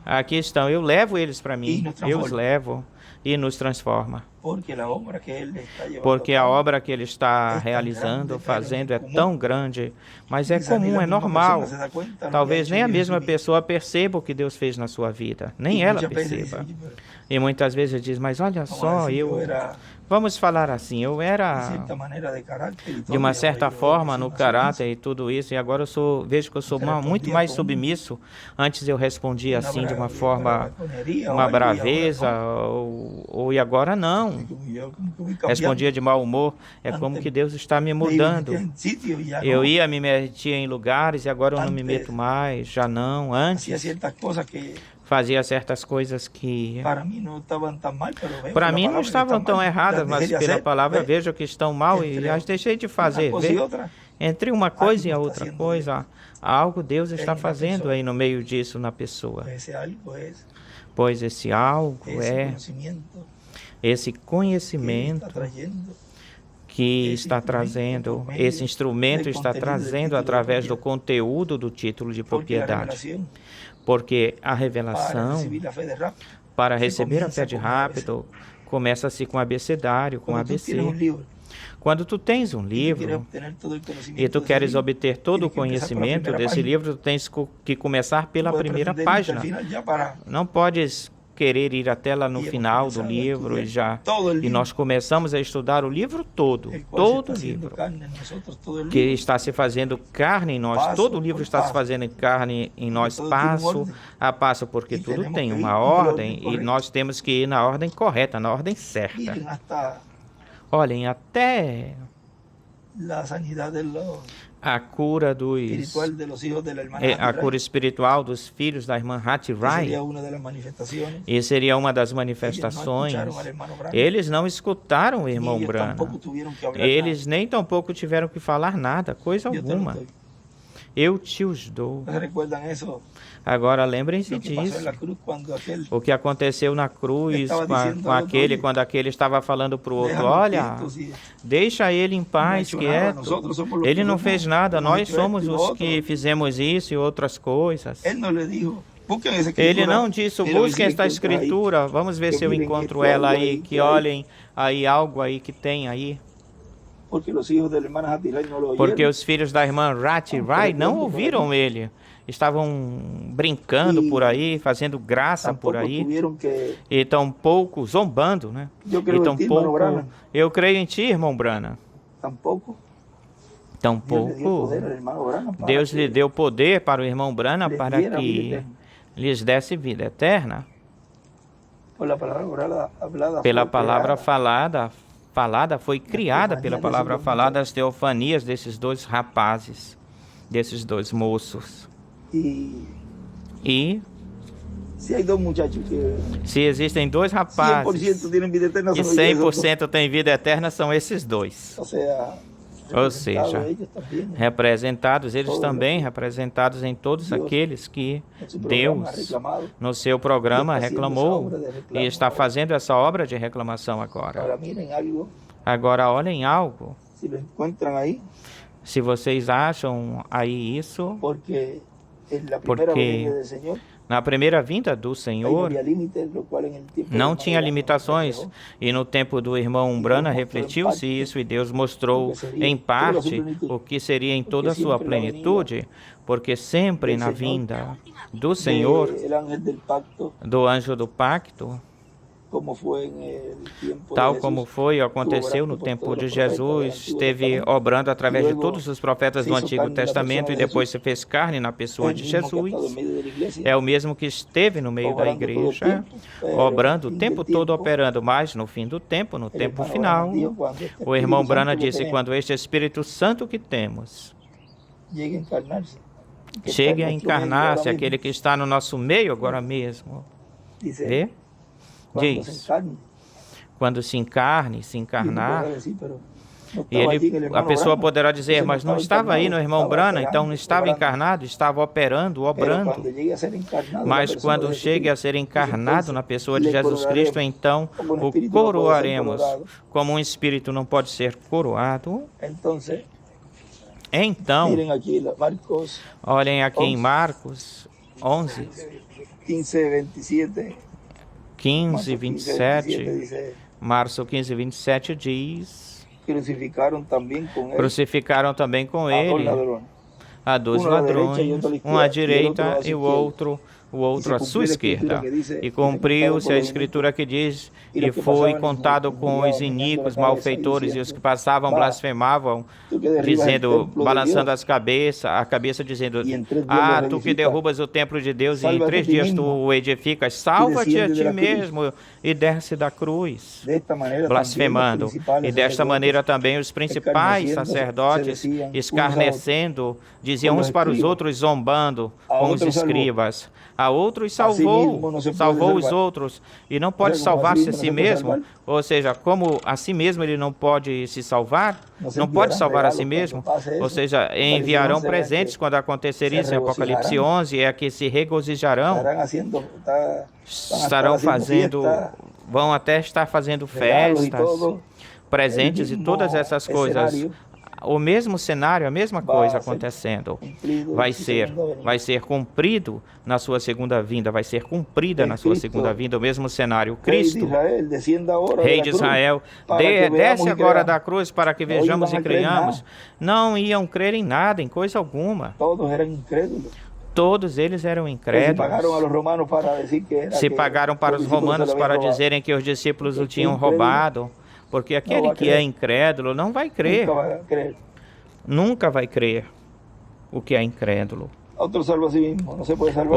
Aqui estão, eu levo eles para mim, eu os levo e nos transforma. Porque a obra que ele está realizando, fazendo, é tão grande, mas é comum, é normal. Talvez nem a mesma pessoa perceba o que Deus fez na sua vida, nem ela perceba. E muitas vezes diz: mas olha só, vamos falar assim, eu era de uma certa forma no caráter e tudo isso, e agora vejo que eu sou muito mais submisso. Antes eu respondia assim de uma forma, uma braveza, e agora não. Respondia de mau humor. É como que Deus está me mudando. Eu ia me meter em lugares e agora eu não me meto mais, já não. Antes fazia certas coisas que para mim não estavam tão erradas, mas pela palavra vejo que estão mal e as deixei de fazer. Entre uma coisa e a outra coisa, algo Deus está fazendo aí no meio disso na pessoa. Pois esse algo é esse conhecimento que está trazendo, esse instrumento está trazendo através do conteúdo do título de propriedade. Porque a revelação, para receber a fé de rápido, começa-se com abecedário, com ABC. Quando tu tens um livro e tu queres obter todo o conhecimento desse livro, tu tens que começar pela primeira página. Não podes querer ir até lá no final do livro e nós começamos a estudar o livro todo o livro que está se fazendo carne em nós, todo o livro está se fazendo carne em nós, passo a passo, porque tudo tem uma ordem e nós temos que ir na ordem correta, na ordem certa. Olhem, até la sanidad de los a cura dos espiritual de los hijos de la hermana a Hati cura Rai, espiritual dos filhos da irmã Hati que Rai. sería una de las manifestaciones. E seria uma das Ellos no manifestações. escucharon al hermano Branham, Eles não escutaram o ni irmão ellos Branham. tampoco tuvieron que hablar Eles nem tampouco tiveram que falar nada, coisa nada. Yo te lo alguma. doy. Eu te os dou. ¿Ustedes recuerdan eso? Agora lembrem-se Lo que pasó disso. en la cruz cuando aquel O que aconteceu na cruz estava com, dizendo com ao outro, aquele, olha, quando aquele estava falando para o outro: déjanos olha, quietos y deixa ele em no ha paz, hecho nada. quieto. Nosotros somos los Ele que não hemos- fez nada, hemos nós hecho esto somos y lo os otro. que fizemos isso e outras coisas. Él no le dijo, busquen esa Ele escritura. não disse: Mira, a ver busquem si esta encuentras ahí. escritura, vamos ver Que se eu miren encontro esto, ela algo aí, aí que que hay. olhem aí algo aí que tem aí. Porque los hijos de la hermana Hati Rai no lo oyeron. Porque os filhos da irmã Hati Rai não ouviram ele. Estavam brincando por aí, fazendo graça por Tampoco aí. tuvieron que... E tampouco zombando, né? Yo E creo en ti, hermano tampouco, Branham. eu creio em ti, irmão Branham. Tampoco. Dios le dio Tampouco poder al hermano Branham para Deus que lhe deu poder para o irmão Branham les para diera vida que eterna. lhes desse vida eterna. por la palabra hablada Pela fue palavra creada. falada, foi criada pela palavra falada as teofanias desses dois rapazes, desses dois moços. E Si hay dos muchachos que se existem dois rapazes 100% tienen vida eterna, que son ellos dos. 100% têm vida eterna, são esses dois. O sea, Ou seja, ellos también, representados, eles também representados em todos aqueles que en su programa Deus, reclamado. no seu programa, Está haciendo esa reclamou obra de reclamo e está agora. fazendo essa obra de reclamação agora. Ahora miren algo, Agora, olhem algo. si lo encuentran ahí, Se vocês acham aí isso, porque en la primera Porque venida del Señor na primeira vinda do ahí no Senhor, había límites, lo cual en el tiempo não del tinha hermano limitações. Branham E no tempo do irmão Branham refletiu-se isso e Deus mostrou em parte o que seria em toda a sua plenitude, porque sempre na vinda do Senhor, el ángel del pacto, do anjo do pacto, como fue en el tiempo tal de como Jesús, foi, aconteceu no tempo de Jesus, esteve obrando através de todos os profetas do Antigo Testamento e depois se fez carne na pessoa el de mismo que ha estado en Jesus. medio de la iglesia, É o mesmo que esteve no meio da igreja, obrando o tempo todo, operando, mas no fim do tempo, no el tempo hermano final, Branham dijo, cuando este o irmão Espíritu Branham Santo que disse: tenemos quando este Espírito Santo que temos llegue a encarnarse, que está chegue en a nuestro medio encarnar-se, ahora aquele mismo, que está no nosso meio agora mesmo, dice, vê? cuando se Diz, encarne, quando se encarne, se y uno encarnar, podrá decir, pero no e estaba allí en el ele, a hermano pessoa Branham, poderá dizer: entonces mas não estava aí no irmão Branham, então não estava encarnado, estava operando, pero obrando. cuando llegue a ser encarnado la Mas persona quando de chegue a Jesucristo, ser encarnado entonces na pessoa de le Jesus Cristo, coronaremos. então Como um o espírito não pode ser coroaremos. coroado. Como um espírito não pode ser coroado, Entonces, então, miren aquí Marcos olhem aqui em 11. Marcos 11, 15, 27. 15, Marcos 15, 27. dice, Março 15, 27 diz: crucificaron también con él crucificaram também com a dos ele ladrones. a dois Um à direita e ladrões, outro à um à esquerda, e direita outro à e o esquerda. outro à sua esquerda. E cumpriu-se a escritura que diz: e foi contado com os iníquos, malfeitores e os que passavam blasfemavam, Tú que derribas el dizendo, templo de balançando Dios, a cabeça dizendo: e em 3 dias ah, lo tu que reedificas. derrubas o templo de Deus e em Salva-te a 3 ti dias tu mesmo, o edificas, salva-te a desciende ti de la cruz. mesmo e desce da cruz. de esta manera Blasfemando. también los principales E desta sacerdotes, maneira também os principais sacerdotes, escarnecendo, diziam uns para os outros, zombando com os escribas. A outros salvou, salvou os outros, e não pode salvar-se a si mesmo. Ou seja, como a si mesmo ele não pode se salvar, não pode salvar a si mesmo. Ou seja, enviarão presentes quando acontecer isso em Apocalipse 11, é que se regozijarão, estarão fazendo, vão até estar fazendo festas, presentes e todas essas coisas. O mesmo cenário, a mesma coisa acontecendo. Vai ser cumprido na sua segunda vinda, vai ser cumprida na sua segunda vinda, o mesmo cenário. Cristo, Rei de Israel, desce agora da cruz para que vejamos e creiamos. Não iam crer em nada, em coisa alguma. Todos eram incrédulos. Todos eles eram incrédulos. Se pagaram para os romanos para dizerem que os discípulos o tinham roubado. Porque aquele que é incrédulo não vai crer. Nunca vai crer o que é incrédulo. Outros salvam a si mesmo, não se pode salvar.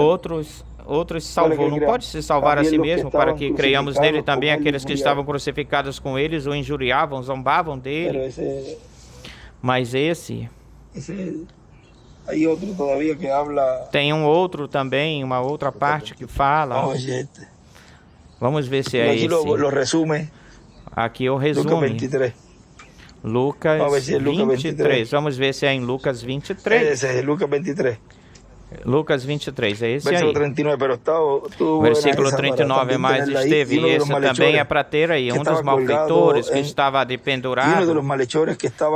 outros salvou. Não pode se salvar a si mesmo para que creiamos nele também aqueles que estavam crucificados com eles, o injuriavam, zombavam dele. Mas esse... Hay otro todavía que habla. Tem um outro também, uma outra parte que fala. Vamos ver se é Aquí esse. lo resume. Aqui eu Lucas resumo. 23. Lucas Vamos ver se é Lucas 23. 23. Vamos ver se é em Lucas 23. Ese es Lucas 23. Lucas 23, é esse Versículo aí. 39, pero estuvo Versículo 39 mais esteve, e esse também é para ter aí, um dos malfeitores que estava dependurado,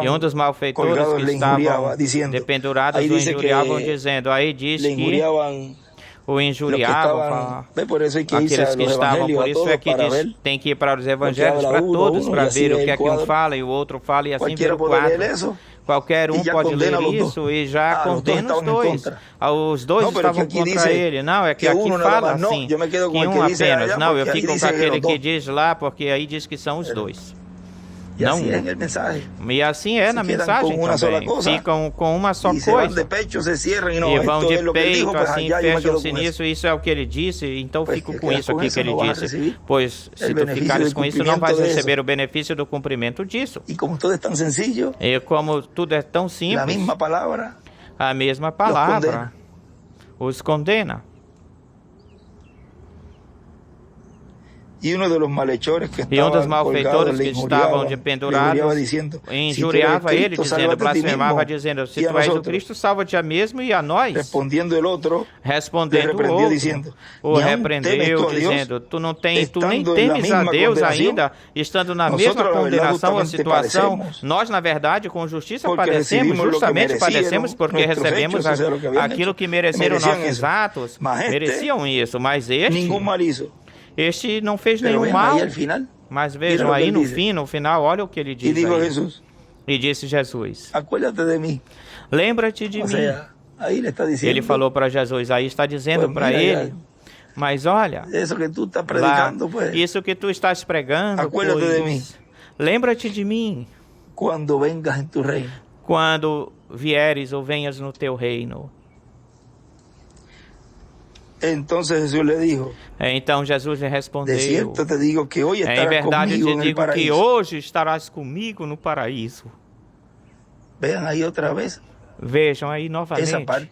e um dos malfeitores que estavam dependurados o injuriavam, dizendo, aí diz que o injuriavam, aqueles que estavam, por isso é que diz, tem que ir para os evangelhos, para todos, para ver o que é que um fala e o outro fala, e assim ver o quadro. Qualquer um pode ler isso e já condena os dois. Os dois estavam contra ele. Não, é que aqui fala assim, que um apenas. Não, eu fico com aquele que diz lá, porque aí diz que são os dois. Não um. E assim é na mensagem também. Ficam com uma só coisa. E vão de peito, assim, fecham-se nisso. Isso é o que ele disse, então fico com isso aqui que ele disse. Pois, se tu ficares com isso, não vais receber o benefício do cumprimento disso. E como tudo é tão simples, a mesma palavra os condena. E um dos malfeitores que estavam pendurados injuriava ele, dizendo, blasfemava, dizendo, se tu és o Cristo, salva-te a mesmo e a nós. Respondendo o outro, o repreendeu, dizendo, tu nem temes a Deus ainda, estando na mesma condenação ou situação. Nós, na verdade, com justiça padecemos, justamente padecemos porque recebemos aquilo que mereceram nossos atos, mereciam isso, mas este não fez nenhum mal. Mas vejam aí no final, olha o que ele diz aí. E disse Jesus, lembra-te de mim. Ele falou para Jesus, aí está dizendo para ele, mas olha, isso que tu estás pregando, pois, lembra-te de mim quando vieres ou venhas no teu reino. Então Jesus lhe respondeu, em verdade eu te digo que hoje estarás comigo no paraíso. Vejam aí novamente essa parte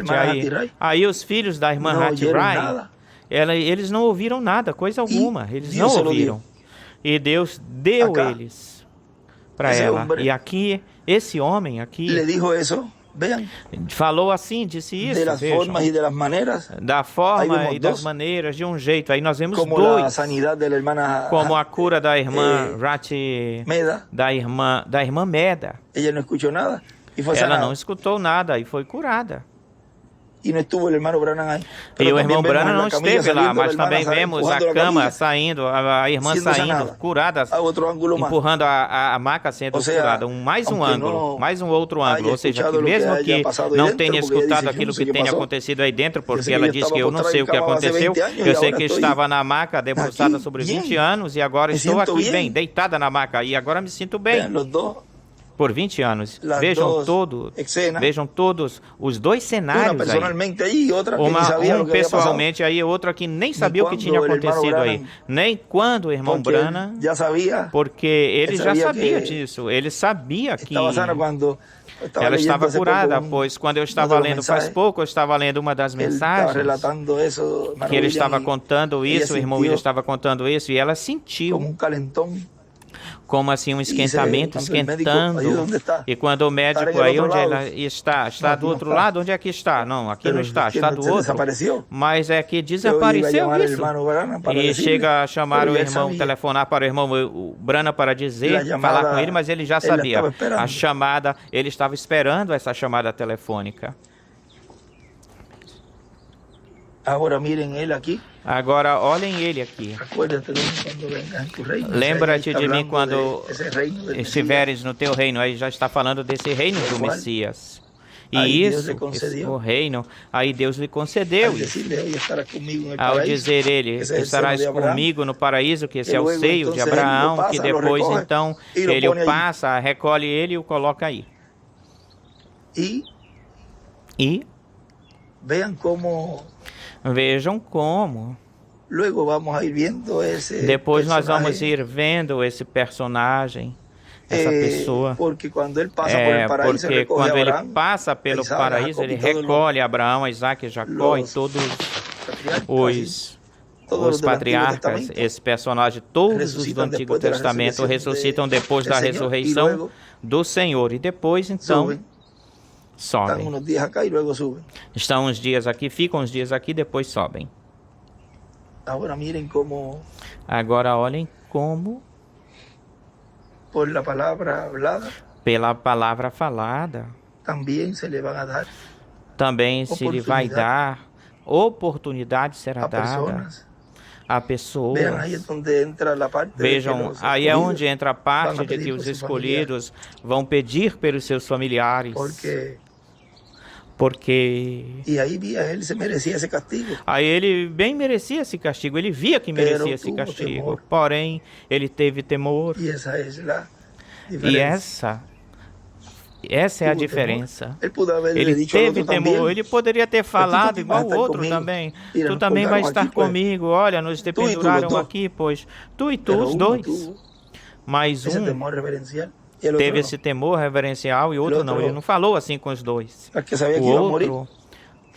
aí. Aí os filhos da irmã Hatirai, eles não ouviram nada, coisa alguma, eles não ouviram. E Deus deu eles para ela. E aqui, esse homem aqui falou assim, disse isso, vejam, da forma e das maneiras, de um jeito. Aí nós vemos dois, como a cura da irmã da irmã Meda. Ela não escutou nada e foi curada. E o irmão Branham não esteve lá, mas também vemos a cama saindo, a irmã saindo, curada, empurrando a maca sendo curada. Mais um ângulo, mais um outro ângulo. Ou seja, que mesmo que não tenha escutado aquilo que tenha acontecido aí dentro, porque ela disse que eu não sei o que aconteceu, eu sei que estava na maca, debruçada sobre 20 anos, e agora estou aqui bem, deitada na maca, e agora me sinto bem. Por 20 anos. Vejam todos os dois cenários aí. Um pessoalmente aí, outro aqui nem sabia o que tinha acontecido aí. Nem quando o irmão Branham, porque ele já sabia disso. Ele sabia que ela estava curada, pois quando eu estava lendo, faz pouco, eu estava lendo uma das mensagens, que ele estava contando isso, o irmão William estava contando isso, e ela sentiu como assim um esquentamento, esquentando. E quando o médico aí, onde ela está? Está do outro lado? Onde é que está? Não, aqui não está, está do outro. Mas é que desapareceu isso. E chega a chamar o irmão, telefonar para o irmão Branham para dizer, falar com ele, mas ele já sabia. A chamada, ele estava esperando essa chamada telefônica. Agora olhem ele aqui. Lembra-te de mim quando estiveres no teu reino. Aí já está falando desse reino do Messias. E isso, o reino, aí Deus lhe concedeu isso. Ao dizer ele, estarás comigo no paraíso, que esse é o seio de Abraão, que depois então ele o passa, recolhe ele e o coloca aí. E Vean cómo Vejam como. luego vamos a ir viendo ese Depois nós vamos personaje, ir vendo esse personagem, essa pessoa. porque cuando él pasa por el paraíso, Porque recoge a quando ele Abraham, passa pelo Isaac, paraíso, Jacob ele y todos recolhe Abraão, Isaac e Jacó e los todos patriarcas, os todos los del Antiguo patriarcas, Testamento, esse personagem, todos os do ressuscitam Antigo depois da Testamento ressurreição ressuscitam depois do da Senhor, ressurreição e logo do Senhor. E depois, então, suben. Están sobem. unos días acá y luego suben. Estão uns dias aqui, ficam uns dias aqui, depois sobem. Ahora miren cómo Agora olhem como, por la palabra hablada pela palavra falada, también se le van a dar também se lhe vai dar oportunidade, será a dada personas. a Vean, ahí pessoas. es donde entra la parte de que Vejam, los aí é escogidos onde entra a van parte a de pedir que por os sus escolhidos vão pedir pelos seus familiares, porque porque y ahí vi a él se merecía esse castigo. aí ele bem merecia esse castigo, ele via que merecia esse tuvo castigo, temor. porém ele teve temor, Y esa es la e diferencia. essa é a Tuvo diferença. temor. Él pudo haberle Ele dicho al teve otro temor, también, ele poderia ter falado também igual vai o estar outro comigo. também. Mira, Tu nos também vai colgaram estar aqui, pues. comigo, olha, nos Tu e tu, dependuraram los dos. aqui, pois tu e tu, pero os uno dois. tuvo Mas ese um temor reverencial y el otro teve no. esse temor reverencial e o outro outro não. Ele não falou assim com os dois. Porque sabia O que iba a morir, outro,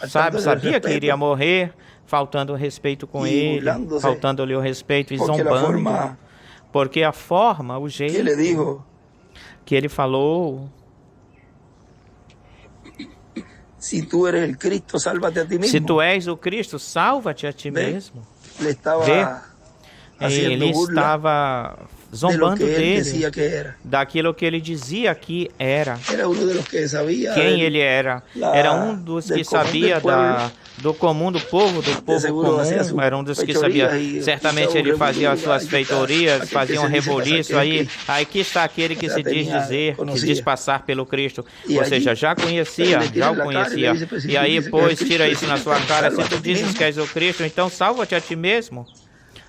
faltando-lhe sabia que respeito, iria morrer, faltando respeito com e ele, burlando-se, faltando-lhe o respeito e porque a zombando. forma Porque a forma, o que ele jeito dijo, que ele falou, si tú eres el Cristo, sálvate a ti mismo. se tu és o Cristo, salva-te a ti Ve, mesmo. le estaba Vê, haciendo ele burla estava de lo zombando que él dele, decía que era. daquilo que ele dizia que era. Era uno de los que sabía Quem ele era? Era um dos del que común sabia del pueblo. do comum do povo seguro fazia comum, sua era um dos que feitoria sabia. e Certamente então ele fazia as rebuliço, suas aí feitorias, aquele fazia que um se diz passar rebuliço, aquele aí, que aí que está aquele que já se diz tinha dizer, que conhecia. diz passar pelo Cristo, E ou allí, seja, já conhecia, ele tira já o na cara, conhecia. ele diz, "Pois, se E tu aí, dizes que pois, és Cristo, tira isso na sua cara, se salva-te tu a ti dizes mesmo." que és o Cristo, então salva-te a ti mesmo.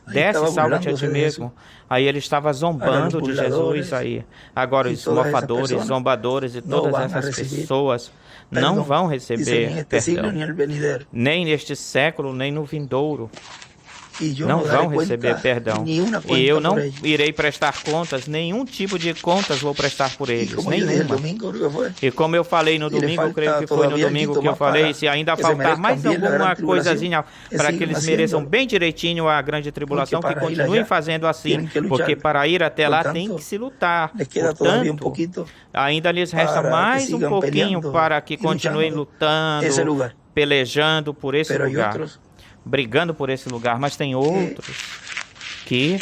Aí Desce, estava salva-te a ti burlando-se de mesmo. Aí ele estava zombando Agora, de os Jesus burladores aí. Agora e os todas essas mofadores, pessoas zombadores e não todas vão essas receber pessoas não perdão. vão Dice, ni receber en este siglo perdão. ni en el venidero. Nem neste século, nem no vindouro. Y yo Não no daré vão receber cuenta, perdão. ni una E cuenta eu não por ellos. irei prestar contas, nenhum tipo de contas vou prestar por Y eles, como yo dije el nenhuma. domingo, creo que fue, E como eu falei no E lhe domingo, creio falta que foi no todavía domingo aqui que eu tomar falei, para se ainda que se faltar merezcam mais bem a alguma grande tribulação, coisazinha que para que sigam eles haciendo, mereçam bem direitinho a grande tribulação, porque que para ir continuem allá fazendo assim, tienen que luchar. porque para ir até lá Portanto, tem que se lutar. les queda todavía un Portanto, poquito ainda lhes resta para mais que um sigam pouquinho peleando para que e continuem luchando lutando, esse lugar. pelejando por esse Pero hay lugar, otros brigando por esse lugar, mas tem outros que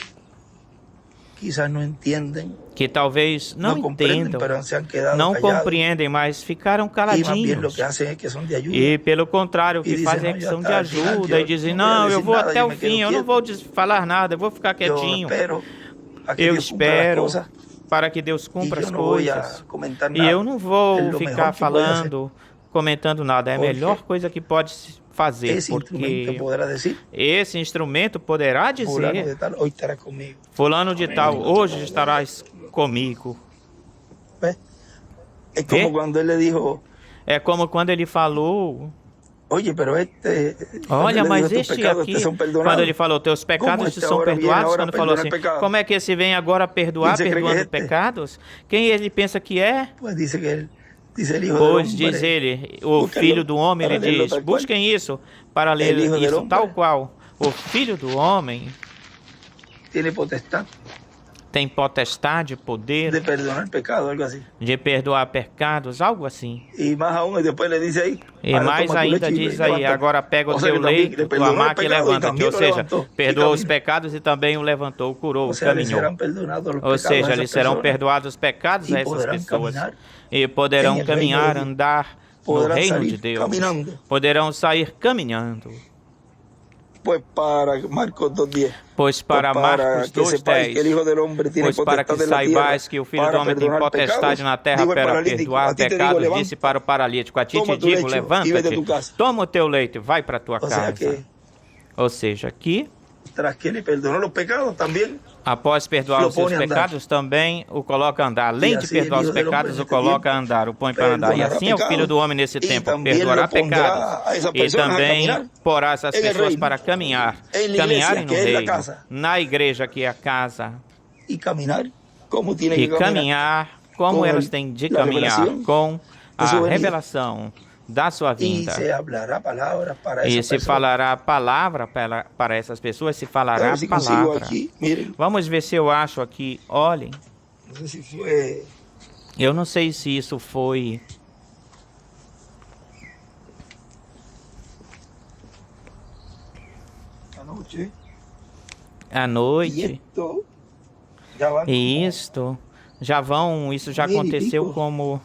quizás no entienden, talvez não no comprenden, entendam, pero se han quedado não callados. compreendem, mas ficaram Y más bien lo caladinhos. que hacen es que son de ayuda. E pelo contrário, o que E dizem, fazem é "Não, que já são de tá, al final ajuda eu e dizem, não vou não, eu dizer vou nada, até eu o me fim, quedo eu não quieto. vou falar nada, eu vou ficar Yo quietinho. espero a que Eu Dios cumpla las espero cosas. para que Deus Y cumpra yo as no voy a coisas. comentar E nada. eu não Es vou lo ficar mejor que puede hacer. falando, comentando nada. É a Porque melhor coisa que pode se fazer, Ese instrumento porque podrá decir, esse instrumento poderá fulano de dizer, tal, hoy estará conmigo. fulano de tal, hoje estarás comigo. ¿Ves? Es como ¿Qué? cuando él le dijo, É como quando ele falou, oye, pero cuando olha, él le mas dijo, tus este pecados aqui, te son quando perdonados. ele falou, teus pecados Como te este são agora viene perdoados, agora quando falou perdonar assim, pecados? como é que esse vem agora perdoar, Quem você crê que é perdoando este? pecados? Quem ele pensa que é? Pues dice que él, dice el hijo del Pois hombre, diz ele, o búsquenlo filho do homem, para ele leerlo diz, tal cual. busquem isso para ler El hijo del isso hombre tal qual. O filho do homem tiene potestad tem potestade, de poder perdonar pecado, algo así. de perdoar pecados, algo assim. Y más aún, y después le dice ahí, E ahora mais toma tu ainda leche y diz aí, levántate. agora pega o O sea teu que também leito, le tua perdonou maca e el pecado y levanta-te. también Ou lo seja, levantó y perdoou os caminó. pecados e também o levantou, curou, O sea, le caminhou. serán perdonados los Ou pecados a seja, esas lhes serão personas. perdoados os pecados E a essas poderão pessoas. caminhar E poderão em el caminhar, reino de Deus. andar no Poderão reino sair de Deus. caminhando. Poderão sair caminhando. Pues para Marcos 2:10. Pois para Marcos que sepáis que el 2:10, Hijo del Hombre tiene pois para que potestad en la tierra saibais que o Filho do para Homem tem perdonar potestade pecados, na terra digo al para paralítico, perdoar a ti te digo, pecados, levanta, disse para o paralítico, a ti te toma tu digo, lecho e vete a tu levanta-te, casa. toma o teu leito e vai para a tua O sea casa. que, Ou seja, aqui, tras que le perdonó los pecados, también Após perdoar Lo os seus pone a andar. pecados, também o coloca a andar. Além E de assim é perdoar os Hijo del pecados, Hombre o coloca a nesse andar, o põe para andar. E perdonará assim é o Filho pecados. do Homem nesse E tempo, também perdoará lo pondrá a pecados. esas E personas a também caminar porá essas en el pessoas reino, para caminhar. en la Caminharem iglesia, no que es la reino. casa. Na igreja, que é a casa. Y caminar como tiene E que caminar. caminhar como Com elas têm de la caminhar. revelación Com de a su venida. revelação da sua Y vinda. se hablará palabras para E esas se personas. falará a palavra para essas pessoas, se A falará ver a si consigo palavra. aquí, miren, Vamos ver se eu acho aqui. Olhem, no sé si fue eu não sei se isso foi anoche. à Y noite. esto ya van E isso já Mil e aconteceu pico. como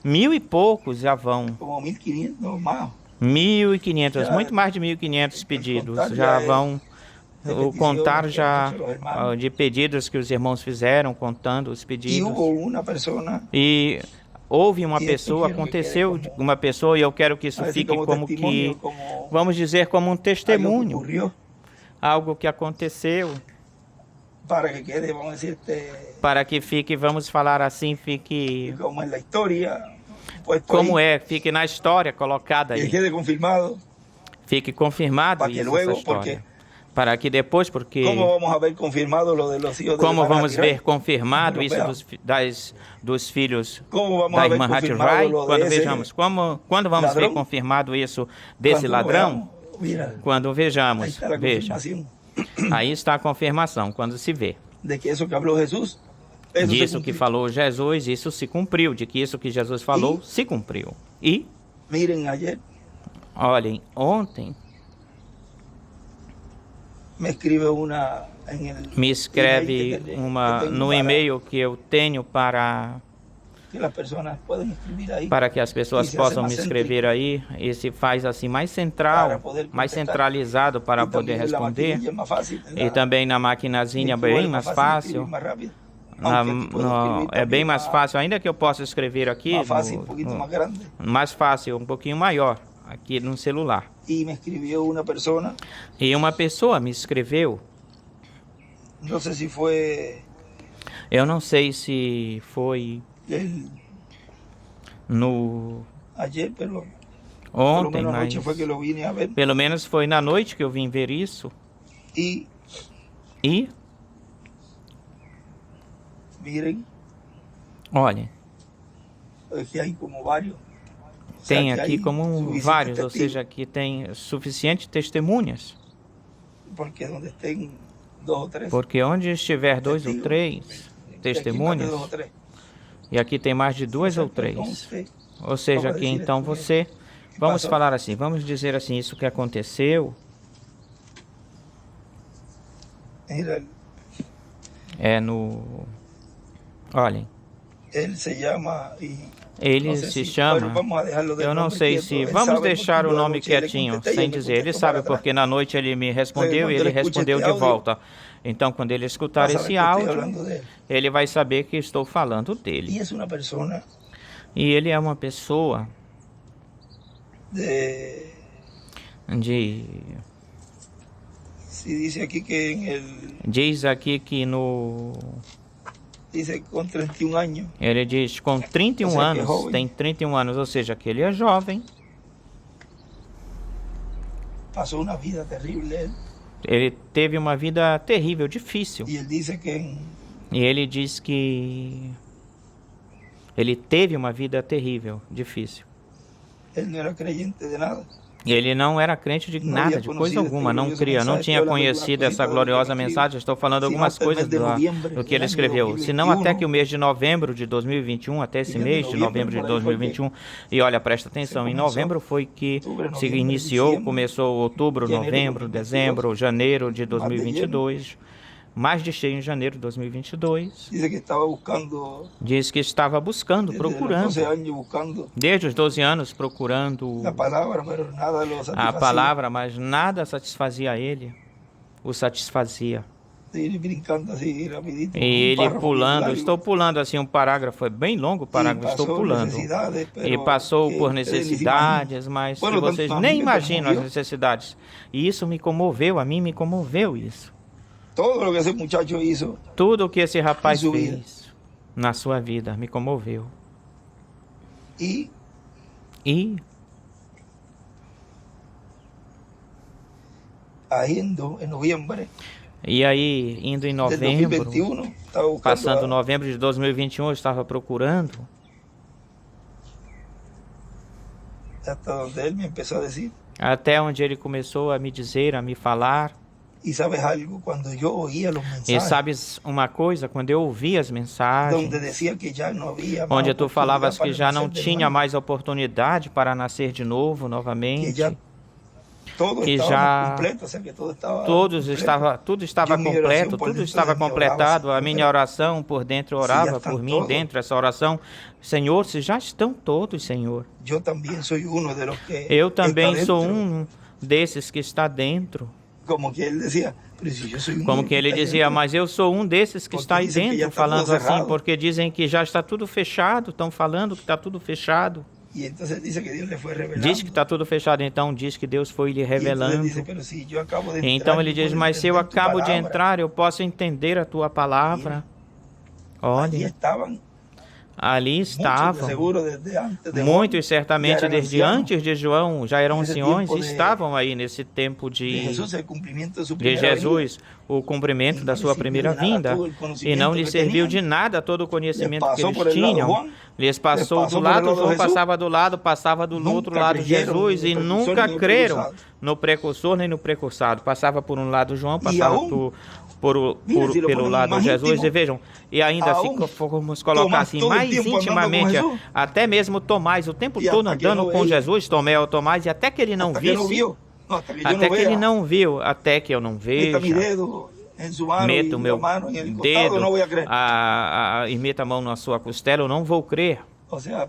1.000 e poucos já vão. como 1.500 más. 1.500, Já- muito mais de 1.500 pedidos. contar Já já é vão. de O peticiones contar que já han hecho los hermanos. de pedidos que os irmãos fizeram, contando os Y pedidos. hubo una persona, E houve uma E pessoa, quero que aconteceu quede como- uma pessoa, e eu quero que isso así fique como como testimonio, que, como vamos dizer, como um algo que testemunho, ocurrió, algo que aconteceu, para que quede, vamos a decir, para que fique, vamos falar assim, fique como en la historia, puesto como ahí, é, fique na história colocada que aí, quede confirmado, fique confirmado para que isso, luego, essa história. Para que depois, porque ¿cómo vamos a ver confirmado lo de los hijos de como Mahat vamos Rai? ver confirmado Quando isso veamos. dos filhos ¿Cómo vamos da a ver irmã confirmado Hatch-Rai, lo de quando ese vejamos, quando vamos ver ladrão? confirmado isso desse Cuando ladrão, veamos, mira, quando ahí vejamos, está la veja, confirmación aí está a confirmação, quando se vê. de que eso que habló Jesús, eso se Disso que cumplió. falou Jesus, isso se cumpriu, de que isso que Jesus falou se cumpriu. E, Miren, ayer olhem, ontem me escribe una en el me email escreve que uma tengo no para e-mail que eu tenho para que las personas pueden escribir ahí que as pessoas E se possam me hace mais escrever aí, e se faz assim mais Para central, poder mais contestar. centralizado para Y poder también en la responder. maquinilla es más fácil, en E la- também na maquinazinha virtual bem es mais escribir fácil. más rápido. Na- Aunque aquí puedo escribir é bem también mais fácil, ainda que eu possa escrever aqui, más fácil, un poquito más grande. mais fácil, um pouquinho maior, aqui no celular. Y me escribió una persona, E uma pessoa me escreveu, no sé si fue eu não sei se foi no ayer, pero por lo ontem, menos mas anoche fue que lo vine a ver. pelo menos foi na noite que eu vim ver isso. Y E, miren, olhem, es que hay como varios. O sea, tem que aqui hay como suficientes vários, ou testigos, seja, aqui tem suficiente testemunhas, porque donde estén dos o tres, porque onde estiver dois ou Testigo. três y aquí más de testemunhas, dos o tres. e aqui tem mais de duas ou três, Entonces, ou seja, vamos aqui dizer então assim, você, vamos passou. falar assim, vamos dizer assim, isso que aconteceu mira, é no, olhem, él se llama y ele no sé se si- chama, bueno, vamos a dejarlo del eu não nombre sei quieto. se, Él vamos sabe deixar porque o yo nome anoche le quietinho, contesté y sem él me dizer, ele contestó sabe para atrás. porque na noite ele me respondeu e quando ele ele escuta respondeu este de áudio, volta. Então, quando ele escutar Vas a ver esse que estoy áudio, hablando de él. ele vai saber que estou falando dele. Y es una persona E ele é uma pessoa de, de... si dice aquí que en el, Diz aqui que no... dice con 31 años, Ele diz com 31 Ou seja, que é anos, jovem. tem 31 anos, ou seja, que ele é jovem. pasó una vida terrible él. Ele teve uma vida terrível, difícil. Y él dice que E ele diz que ele teve uma vida terrível, difícil. él no era creyente de nada. E ele não era crente de Não nada, havia de coisa conhecido alguma, esta não gloriosa cria, não mensagem. tinha Estou falando de uma conhecido essa coisa gloriosa do que mensagem. Estou falando Se algumas não até o mês coisas de novembro do que ele do ano escreveu. Se não até que o 2021, mês de novembro de 2021, até esse Dia de mês de novembro de novembro, por aí foi 2021. E olha, presta atenção, em começou. novembro foi que Outubro, se novembro, iniciou, dezembro, começou outubro, janeiro de novembro, 2022, dezembro, janeiro de mais de 2022. Mais de cheio em janeiro de 2022. dice que estaba buscando, Diz que estava buscando, desde los 12 procurando, años buscando desde os 12 anos procurando la palabra, pero nada lo a satisfacía. palavra, mas nada satisfazia ele, o satisfazia. Ir brincando así rapidito. E un ele párrafo pulando, largo. estou pulando assim um parágrafo, é bem longo o Y parágrafo, estou pasó pulando. necesidades, E pero passou que por ustedes ni se necessidades, mas Bueno, que vocês a mí nem me imaginam as conmovió. necessidades. E isso me comoveu, a mim me comoveu isso. Todo lo que ese muchacho hizo Tudo o que esse rapaz Em sua vida. fez na sua vida me comoveu. y E ahí en noviembre aí, indo em del novembro, 2021, estaba buscando passando novembro de 2021, eu estava procurando hasta donde él me empezó a decir, até onde ele começou a me dizer, a me falar. y sabes algo, cuando yo oía los E mensajes sabes uma coisa, quando eu ouvi as donde mensagens, decía que ya no había más onde tu falavas que oportunidad já para não nacer de tinha nuevo, mais oportunidade para nascer de novo, que novamente, ya todo que estaba já completo, o sea que todo estaba todos completo. tudo estava Yo mi oración completo, por tudo dentro estava de mí oraba completado. así, A minha oração por dentro Se já orava estão por mim todos. dentro essa oração. Senhor, se já estão todos, Senhor. Yo también soy uno de los que Eu também está sou dentro. um desses que está dentro. Como que él decía, pero si yo soy uno Como de que los ele está dizia, dentro. mas eu sou um desses que Porque está aí dizem que já dentro, está falando tudo assim, cerrado. porque dizem que já está tudo fechado, estão falando que está tudo fechado. Y entonces dice que Dios le fue revelando. Diz que está tudo fechado, então diz que Deus foi lhe Y entonces revelando. dice, pero si yo acabo de Então entrar, ele yo diz, puedo mas se eu entender tu acabo de palabra. entrar, eu posso entender a tua palavra. Allí Olha, estaban ali muchos de estavam, seguro desde antes de Juan, muitos certamente já eram desde ancianos. antes de João, já eram Nesse anciões tempo e de- estavam aí nesse tempo de de Jesús, el cumplimiento de su de primera venida. Jesus, o cumprimento E da não sua lhe primeira serviu de nada vinda, todo o e conhecimento não lhe que serviu tinham. de nada todo o conhecimento que passou eles por el lado tinham. Juan, Lhes passou passou do por el lado lado João, Jesus. passava do lado, passava do Nunca outro lado creyeron Jesus, no e precursor nunca ni no creram precursado. no precursor nem no precursado. Passava por um lado João, E passava aún, pelo se lo pelo ponem lado mais Jesus, íntimo, e vejam, e ainda se aún formos colocar Tomás assim, todo o mais tempo andando com intimamente, Jesus. até mesmo Tomás, o tempo E todo até que andando não com veio. Jesus, Tomé o Tomás, e até que ele não hasta que no visse, vio, no, hasta que yo até no que ele vea, não viu, até que eu não meta mi veja, dedo en su mano meto y o la meu mano en el costado, dedo no voy a creer. e meta a mão na sua costela, eu não vou crer. O sea,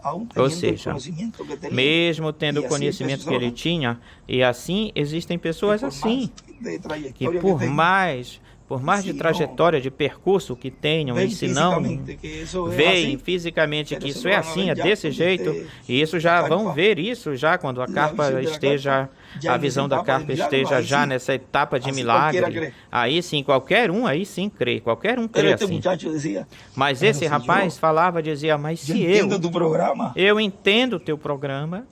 aún Ou teniendo el seja, conocimiento que tenía, mesmo tendo e o assim conhecimento que pessoas, ele tinha, e assim existem pessoas por assim, más de que trayectoria por tengan, mais de se trajetória, de percurso que tenham, ven e se não físicamente que eso es veem así, fisicamente pero que eso isso lo é van a assim, ver é já desse quando jeito, esté e isso já a vão carpa, ver isso já quando a la carpa visión de la esteja, carpa, ya a en visão esa da etapa carpa del milagro, esteja ahí já sí, nessa etapa de así cualquiera milagre. cree. Aí sim, qualquer um aí sim crê, qualquer um Pero crê este assim. muchacho decía, Mas pero esse si rapaz falava, dizia, mas yo se entiendo tu programa, eu entendo o teu programa,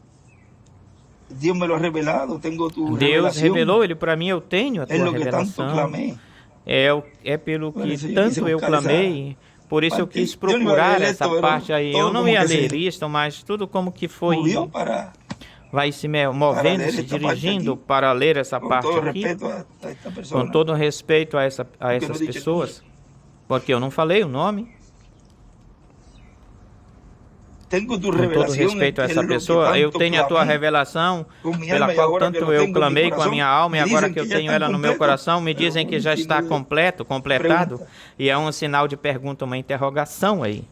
Dios me lo ha revelado, tengo tu Deus revelación, revelou ele para mim, eu tenho a es tua lo que tanto revelação. clamé. É pelo Por que isso eu quis tanto eu buscar clamei, por isso eu parte. quis Eu não ia procurar ler essa todo, parte aí. Eu todo não como ia que ler se isto, mas tudo como que foi, movió para vai se para movendo, ler se esta parte dirigindo aqui, para ler essa con parte todo aqui, respeto a esta persona. com todo respeito a essas não disse pessoas, porque eu não falei o nome. Tengo tu Com todo revelación, respeito a que essa es lo que pessoa, eu tanto tenho a tua clamé revelação, con mi pela alma, y qual ahora que tanto lo eu tengo en mi clamei com a corazón, minha alma, e me agora dicen que eu ya tenho está ela no meu completo, coração, me pero dizem que un já signo está de completado, pregunta. e é um sinal de pergunta, uma interrogação aí.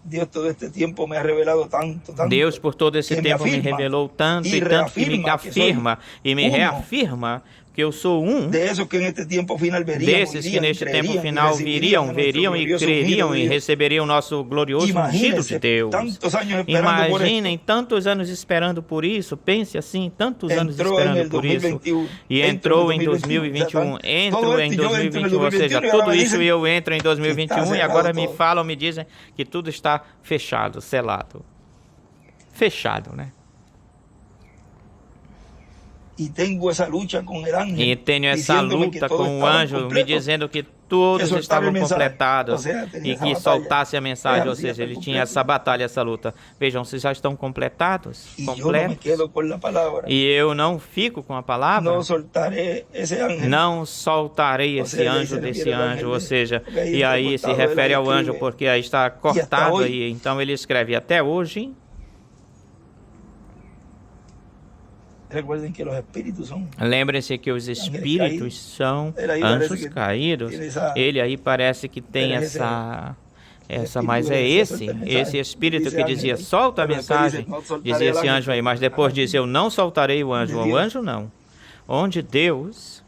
Dios todo este tiempo me ha revelado tanto, tanto. Deus, por todo esse que me tempo, me afirma revelou tanto y e tanto que me reafirma que soy afirma e me uno reafirma que eu sou um de esos que en este tiempo final verían, desses que neste tempo final viriam, veriam e creriam e receberiam o nosso glorioso ungido de Deus. Tantos años esperando por Imaginem esto. tantos anos esperando por isso, pense assim, tantos anos Entrou en esperando el por isso, 2021, e entrou em 2021, entro em 2021, ou seja, tudo isso eu entro em 2021 e agora me falam, me dizem que tudo está fechado, selado. Fechado, né? Y tengo esa lucha con el ángel, E tenho essa diciéndome que luta todos com o estaban anjo, me completos, dizendo que todos soltar estavam a mensagem. completados Ou seja, tinha e essa que batalha. soltasse a mensagem, ou Ela seja, já ele está tinha completa. essa batalha, essa luta. Vejam, se já estão completados, y yo no me completos, quedo con la palabra. e eu não fico com a palavra, No soltaré ese ángel. não soltarei Ou esse seja, aí anjo se desse refere ao anjo, ángel ou dele. seja, Porque aí e está aí se cortado, refere ele ao anjo escreve. porque aí está cortado hoje. aí, então ele escreve até hoje. Recuerden que los espíritus son Lembrem-se que os espíritos são Ele aí parece anjos que caídos. tem essa- Ele aí parece que tem Ele essa, espírito mas que é dizia, esse, solta a mensagem. esse espírito Diz que ángel dizia, aí. solta a Mas depois mensagem, diz, não soltarei dizia esse o anjo aí, mas depois diz, eu não soltarei o anjo, o anjo não. Onde Deus,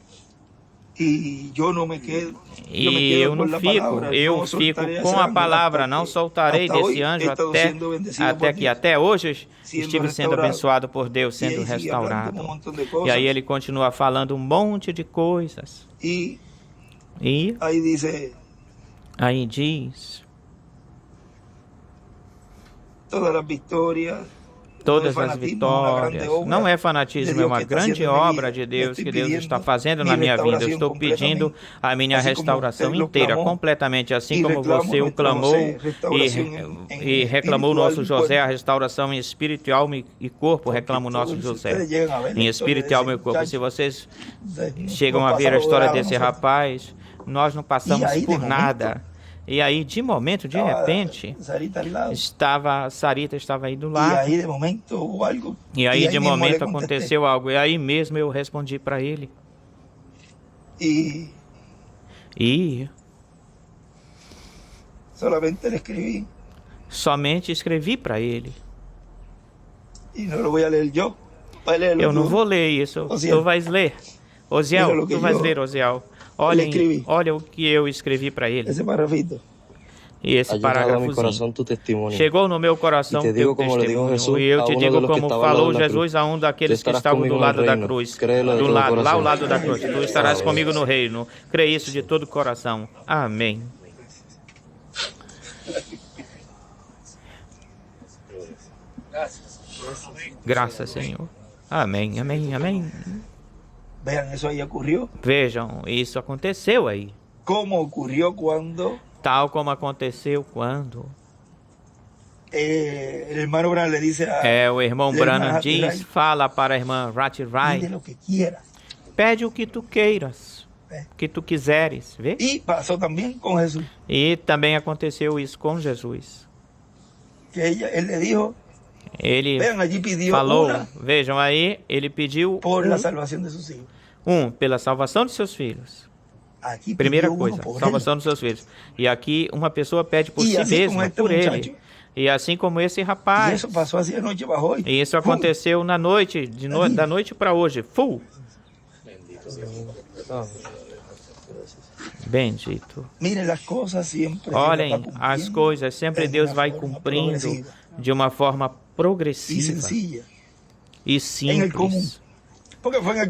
y yo no me quedo. Yo me e quedo eu con não la fico, palabra, eu no fico soltaré com ese a ángel palavra, hasta não que- soltarei hasta hoy desse anjo he estado até, siendo bendecido até por que Dios, até hoje sendo estive sendo restaurado. abençoado por Deus, Y sendo ahí sigue hablando restaurado. un montón de E cosas. aí ele continua falando um monte de coisas. Y E ahí dice, aí diz, todas las victorias, todas as vitórias. Não é fanatismo, é uma grande obra de Deus que Deus está fazendo na minha vida. Eu estou pedindo a minha restauração inteira, completamente, assim como você o clamou e reclamou o nosso José, a restauração em espírito, alma e corpo, reclama o nosso José, em espírito, alma e corpo. Se vocês chegam a ver a história desse rapaz, nós não passamos por nada. E aí, de momento, de repente, Sarita estava aí do lado. E aí, de momento, aconteceu algo. E aí mesmo eu respondi para ele. E somente escrevi para ele. Eu não vou ler isso. Tu vais ler. Osiel, tu vais ler, Osiel. Olha o que eu escrevi para ele. E esse parágrafozinho. Chegou no meu coração o teu testemunho. E eu te digo como falou Jesus a um daqueles que estavam do lado da cruz. Lá ao lado da cruz. Tu estarás comigo no reino. Crê isso de todo o coração. Amém. Graças, Senhor. Amém, amém, amém. Vejam, isso aconteceu aí. Tal como aconteceu quando o irmão Branham diz, fala para a irmã Ratty Wright, pede o que tu queiras, o que tu quiseres, vê? E também aconteceu isso com Jesus. Ele falou, vejam aí, ele pediu pela salvação de seus filhos. Primeira coisa, salvação dos seus filhos. E aqui uma pessoa pede por si mesma, por ele. E assim como esse rapaz. E isso aconteceu na noite, da noite para hoje. Bendito. Olhem, as coisas, sempre Deus vai cumprindo de uma forma progressiva e simples.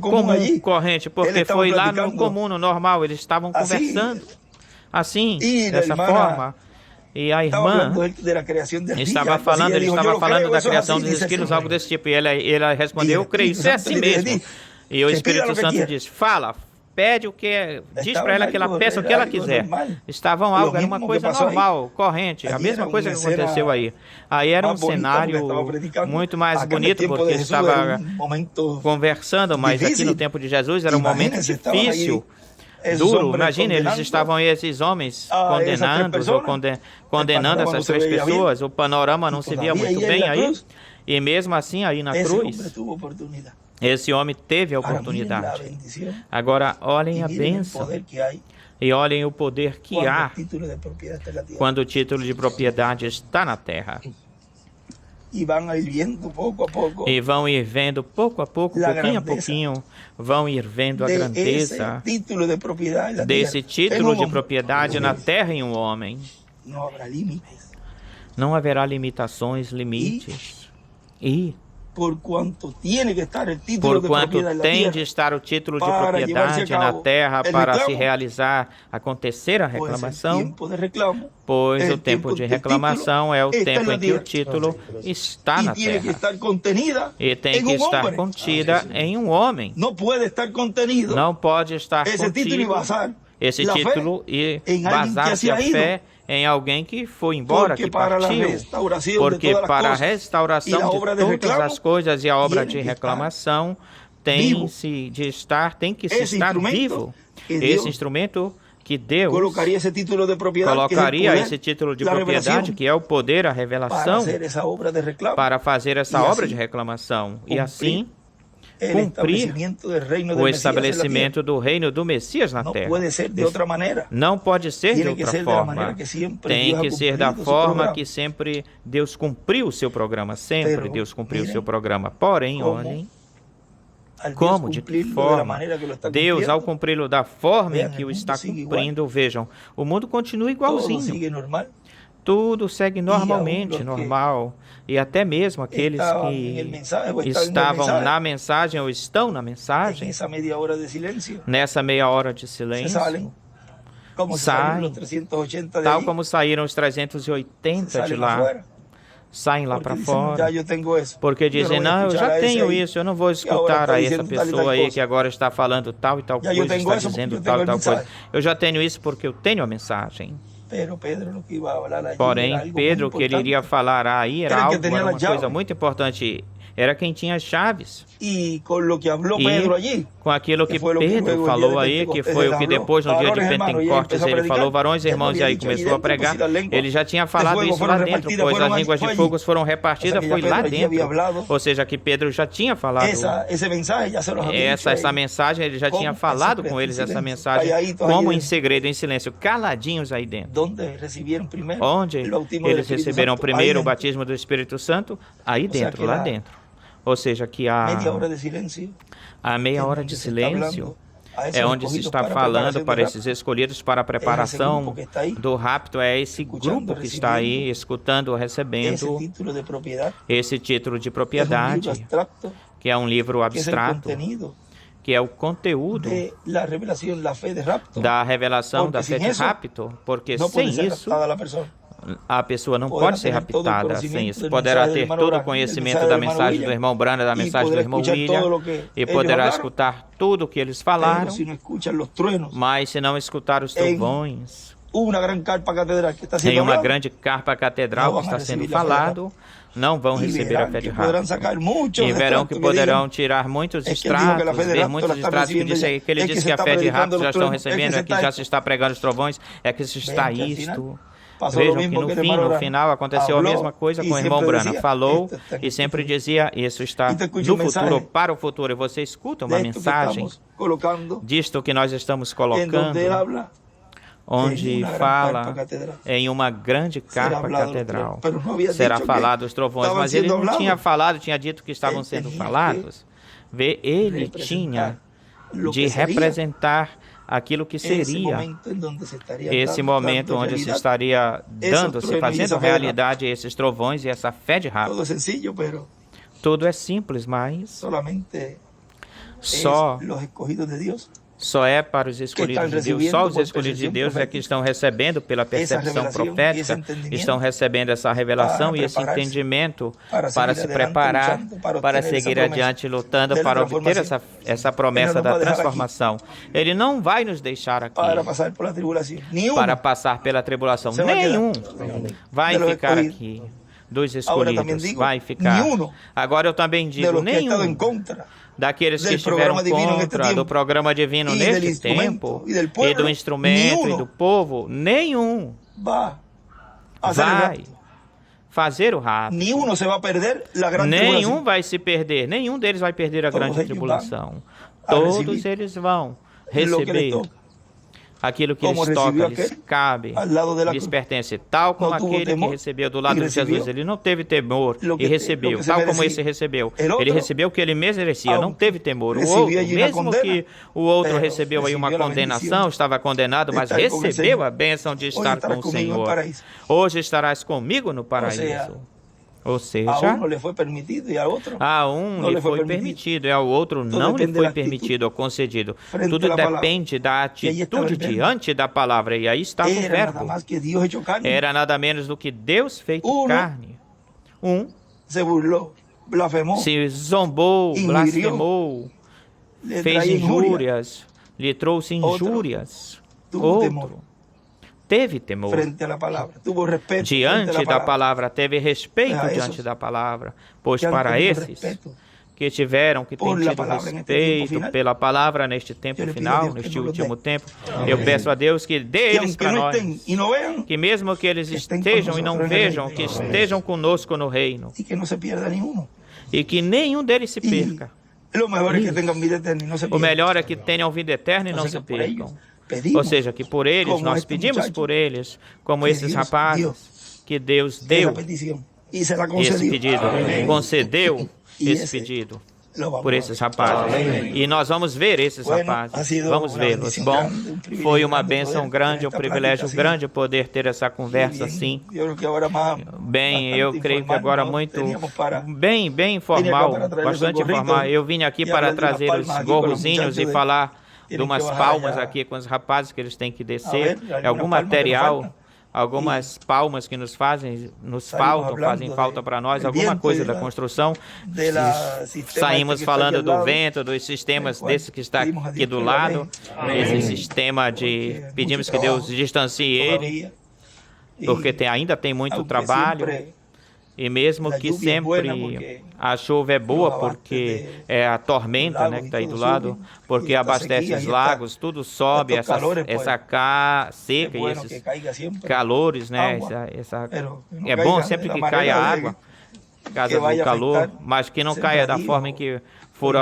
Comum, corrente, porque foi lá no comum, no normal, eles estavam conversando assim, dessa forma. E a irmã estava falando, ele estava falando da criação dos esquilos, algo desse tipo. E ela respondeu, eu creio, isso é assim mesmo. E o Espírito Santo disse, fala, pede o que é, diz para ela que ela peça o que ela quiser. Estavam algo, era uma coisa normal, corrente, a mesma coisa que aconteceu aí. Aí era um cenário muito mais bonito, porque estava conversando, mas aqui no tempo de Jesus era um momento difícil, duro. Imagina, eles estavam aí, esses homens, condenando essas três pessoas, o panorama não se via muito bem aí, e mesmo assim aí na cruz, esse homem teve a oportunidade. Agora, olhem a bênção e olhem o poder que há quando o título de propriedade está na terra. E vão ir vendo pouco a pouco, pouquinho a pouquinho, vão ir vendo a grandeza desse título de propriedade na terra em um homem. Não haverá limitações, limites. E por quanto tem de estar o título de propriedade na terra para se realizar, acontecer a reclamação, pois o tempo de reclamação é o tempo em que o título está na terra e tem que estar contida em um homem. Não pode estar contido esse título e basar-se a fé em alguém que foi embora, que partiu, porque para a restauração de todas as coisas e a obra de reclamação tem que se estar vivo. Esse instrumento que Deus colocaria esse título de propriedade, que é o poder, a revelação, para fazer essa obra de reclamação e assim cumprir o estabelecimento do reino do Messias na terra. Não pode ser de outra forma. Tem que ser da forma que sempre Deus cumpriu o seu programa. Sempre Deus cumpriu o seu programa. Porém, olhem como, de que forma Deus, ao cumpri-lo da forma em que o está cumprindo, vejam, o mundo continua igualzinho. Tudo segue normalmente, normal. E até mesmo aqueles que estavam na mensagem ou estão na mensagem, nessa meia hora de silêncio, como se salieron saem, los 380 de tal ahí, como saíram os 380 de salen lá, afuera. saem lá Porque para dicen, fora. ya yo tengo eso. Porque Yo no dizem, voy a não, eu escuchar já a ese tenho ahí, isso, eu não vou que ahora escutar está a essa diciendo tal y tal pessoa aí cosa. que agora está falando tal e tal Já eu coisa, tenho está isso, dizendo porque eu tal e tenho a tal coisa. mensagem. Eu já tenho isso porque eu tenho a mensagem. Pero Pedro lo que iba a hablar allí era Porém, algo muy Pedro, que ele iria importante. falar aí, era Era el que algo, tenía era la uma coisa llave. muito importante. Era quem tinha as chaves. Y con lo que habló E Pedro allí, com aquilo que que fue lo que Pedro luego el día de falou aí, que Pentecostés foi él o que habló. depois, no dia de Varones, hermanos, y él Pentecostes, empezó a ele predicar. falou, varões e Ya lo irmãos, e había aí dicho allí começou a dentro, pues pregar. si las lenguas Ele já tinha de falado fuego isso fueron lá dentro, repartidas, pois fueron as línguas de allí. fogo foram O sea repartidas, que ya foi lá Pedro allí había dentro. hablado. Ou seja, que Pedro já tinha falado Ese mensaje ya se los había dicho essa a ellos. mensagem, ele já Como tinha em falado secreto, com em eles essa silêncio, mensagem, calladitos como aí em dentro. segredo, em silêncio, caladinhos aí dentro. Donde recibieron primero Onde el bautismo del eles Espíritu receberam Santo, primeiro ahí o dentro. batismo do Espírito Santo, aí O sea dentro, que lá la dentro. Ou seja, que media hora a de silencio meia es hora donde de se está hablando silêncio a esos é onde se escogidos está para falando preparación para de esses rapto. escolhidos para a grupo preparação que está aí, do rapto, é esse escutando, grupo que está aí, recebendo escutando, ese recebendo título de propiedad. esse título de Es un libro propriedade, abstracto que é um livro que es el abstrato, contenido que é o conteúdo de la revelación, la fe de rapto. da revelação Porque da fé sin de eso, rapto, porque no puede sem ser isso raptada la persona. a pessoa não Poderá pode ser tener todo o raptada sem conhecimento isso. do Poderá mensaje do ter irmão todo o Branham, do conhecimento mensaje da do irmão mensagem do William, irmão Branham, da e mensagem do poderá irmão escuchar William, todo lo que e eles poderá hablaram, escutar tudo o que eles pero falaram, si no escuchan los truenos, mas se não escutar os Em trovões, una gran carpa catedral que está em siendo uma hablada, grande carpa catedral não que vão está sendo receber a fé de falado, não vão y receber a verán fé de que podrán rapto. sacar muchos E verão que extractos poderão digan, tirar muitos es que él dijo que la extratos, fe de ver rapto muitos la está extratos que, recibiendo disse, ya, que ele es que disse se que a está fé de predicando rapto los já estão truenos, es que recebendo, se é que está já se está pregando os trovões, é que se está Vean que al isto. final pasó lo Vejam que mismo no que el fim, hermano no Branham final, aconteceu a habló mesma coisa y com o irmão siempre Branham. decía, Falou esto está en e el sempre futuro. dizia, isso está E te escuta no um mensagem futuro, para o futuro. E você escuta uma de esto que mensagem estamos colocando, disto que nós estamos en colocando, donde él habla onde en una gran fala carpa catedral. em uma grande Será carpa hablado catedral. los truenos, pero no había Será dicho que falado os trovões, estavam mas ele sendo não hablados. tinha falado, tinha dito que estavam Ele sendo tinha falados. Ele tinha lo de que sería representar aquilo que ese seria momento en donde se estaría esse dando momento onde se realidad. estaria dando, se truenos e fazendo essa fé de realidade esses trovões e essa fé de rapto. Todo es sencillo, pero Tudo é simples, mas solamente só es los escogidos de Dios. Só é para os escolhidos de Deus. Só os escolhidos de Deus é que estão recebendo pela percepção profética, estão recebendo essa revelação e esse entendimento para se preparar, para seguir adiante lutando, para obter essa promessa da transformação. Ele não vai nos deixar aqui Para pasar por la tribulación. Ni uno. para passar pela tribulação. Se vai Nenhum vai De los ficar escolhidos. aqui. Dos Ahora também escolhidos. digo, Vai ficar. nenhum Agora eu também de digo, los que ha estado en nenhum contra daqueles que del estiveram programa divino en este contra do tiempo, programa divino y del neste instrumento, tempo, y del e pueblo, do instrumento, ni e uno do povo, nenhum va a hacer el vai rapto. fazer o rapto. Ni uno se va a perder la gran Nenhum tribulación. vai se perder, nenhum deles vai perder a Todos grande eles tribulação. a Todos receber eles vão lo que les receber toca. aquilo que Como lhes toca, recebeu lhes aquele cabe, al lado de la lhes cruz. pertence, tal como Não tuvo aquele que temor recebeu do lado e de Jesus. recebeu Ele não teve temor lo que- e recebeu, lo que se tal como merecia. esse recebeu. El outro, Ele recebeu o que ele merecia, não aunque teve temor. O recebia outro, allí uma mesmo condena, que o outro pero recebeu aí uma recebeu a condenação, bendição estava condenado, de mas estar com o recebeu Senhor. a bênção de Hoje estar estarás com o comigo no Senhor. paraíso. Hoje estarás comigo no paraíso. Ou A seja, uno le fue permitido y a otro a um não lhe lhe foi permitido e ao outro Tudo não lhe depende foi da atitude permitido ou concedido. frente Tudo à palavra. depende da aí estava atitude o verbo. diante da palavra. E aí estava o era nada verbo. más que Dios hecho carne. Era nada menos do que Deus feito Uno carne. Um Se burlou, blasfemou, se zombou, Injuriou, blasfemou, le fez traía injuria, injúrias, lhe trouxe Outro injúrias. tuvo temor Outro teve temor frente a la palabra, tuvo respeto diante frente a la da palabra. palavra, teve respeito A diante esos da palavra, pois que han para tenido esses respeto que tiveram, que têm por la tido palavra neste tempo respeito final, pela palavra neste tempo eu lhe pido a final, Deus que neste nos último dê. tempo, eu peço a Deus que dê que eles aunque para no nós, estén y no vean, que mesmo que eles que estén estejam con e não nosotros en el vejam, reino. que estejam conosco no reino, y que no se pierda ni uno. e que nenhum deles se Y perca. lo mejor es que tengan vida eterna y no se O pierdan. melhor é que tenham vida eterna e não se Entonces, por percam. ellos pedimos, Ou seja, que por eles, como nós este pedimos muchacho, por eles, como que esses Deus rapazes, que Deus esa deu petición y se la esse concedió. pedido, concedeu E esse esse pedido Lo vamos por a esses ver. rapazes. E nós vamos ver esses Bueno, ha rapazes, sido vamos uma vê-los. bendição Bom, grande, privilégio foi uma grande bênção poder grande, ter um esta privilégio prática grande poder ter essa Y conversa bien, assim. yo creo que ahora más, Bem, bastante eu creio que informal, agora ¿no? muito, Teníamos para bem informal, para trazer bastante esse gorrito informal. Eu vim aqui e para hablar de las trazer palmas os aqui com os gorrozinhos e muchachos falar de umas palmas aqui com os rapazes que eles têm que descer. É algum material, algumas palmas que nos fazem falta para nós, alguma coisa da construção. Saímos falando do vento, dos sistemas desse que está aqui do lado, esse sistema de pedimos que Deus distancie ele, porque ainda tem muito trabalho. E mesmo que sempre a chuva é boa, porque é a tormenta, né, que está aí do lado, porque abastece os lagos, tudo sobe, essa seca e esses calores, né? É bom sempre que caia água, por causa do calor, mas que não caia da forma em que for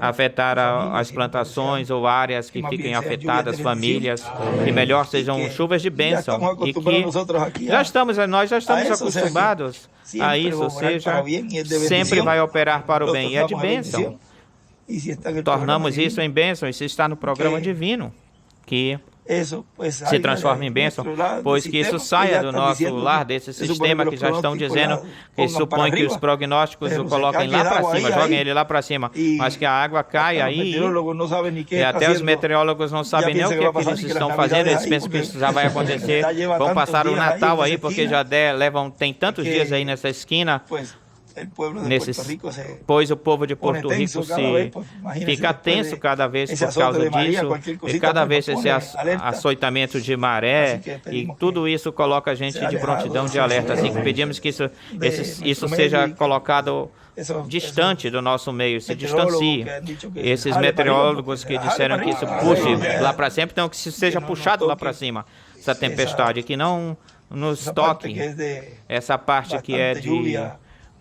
afetar as plantações ou áreas que fiquem afetadas, famílias, que melhor sejam chuvas de bênção e que nós já estamos acostumados a isso, ou seja, sempre vai operar para o bem e é de bênção. Tornamos isso em bênção, isso está no programa divino, que se transforma em bênção, pois que isso saia do nosso lar, desse sistema que já estão dizendo, que supõe que os prognósticos o coloquem lá para cima, joguem ele lá para cima, mas que a água caia aí, e até os meteorólogos não sabem nem o que eles estão fazendo, eles pensam que isso já vai acontecer, vão passar o Natal aí, porque já tem tantos dias aí nessa esquina, pois o povo de Porto Rico fica tenso cada vez por causa disso, e cada vez esse açoitamento de maré, e tudo isso coloca a gente de prontidão de alerta, assim que pedimos que isso seja colocado distante do nosso meio, se distancie. Esses meteorólogos que disseram que isso puxe lá para sempre, então que isso seja puxado lá para cima, essa tempestade, que não nos toque essa parte que é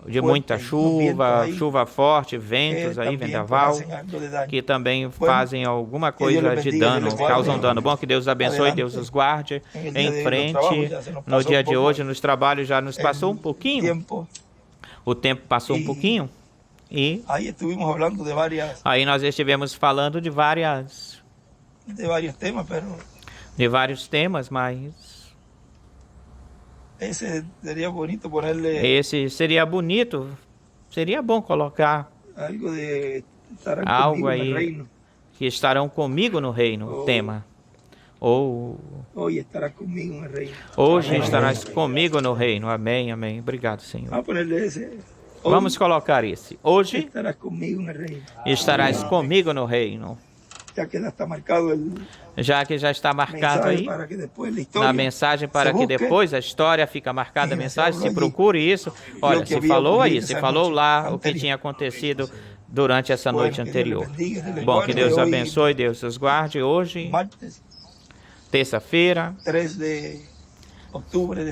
de muita chuva forte, ventos aí, vendaval, que também fazem alguma coisa de dano, causam dano. Bom, que Deus os abençoe, Deus os guarde em frente. No dia de hoje, nos trabalhos já nos passou um pouquinho, o tempo passou um pouquinho, e aí nós estivemos falando de vários temas, mas esse seria bonito, seria bom colocar algo aí, que estarão comigo no reino, o tema. Ou hoje estarás comigo no reino. Amém, amém. Obrigado, Senhor. Vamos colocar esse. Hoje estarás comigo no reino. Já que já está marcado aí na mensagem, para que depois a história fica marcada, a mensagem, se procure isso. Olha, se falou aí, se falou lá o que tinha acontecido durante essa noite anterior. Bom, que Deus abençoe, Deus os guarde. Hoje, terça-feira,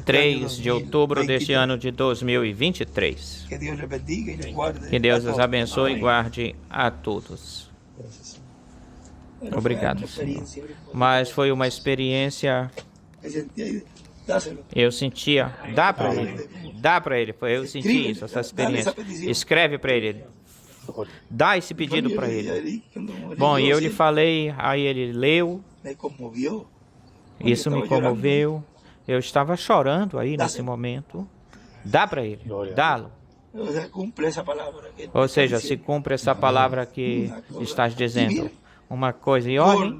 3 de outubro deste ano de 2023. Que Deus os abençoe e guarde a todos. Obrigado, Senhor. Mas foi uma experiência. Eu sentia. Dá para ele. Eu senti isso, essa experiência. Escreve para ele. Dá esse pedido para ele. Bom, e eu lhe falei, aí ele leu. Isso me comoveu. Eu estava chorando aí nesse momento. Dá para ele. Dá-lo. Ou seja, se cumpre essa palavra que estás dizendo. Uma coisa, e olhem,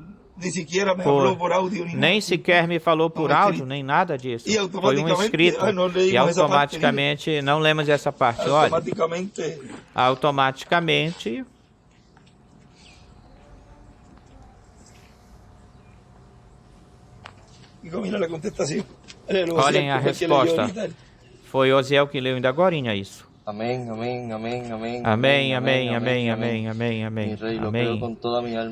nem sequer me falou por áudio, nem nada disso. Foi um escrito, e automaticamente, não lemos essa parte, olha, automaticamente, olhem a resposta. Foi Osiel que leu ainda agorinha isso. Amém, amém, amém, amém. Amém, amém, amém, amém, amém, amém. Amém.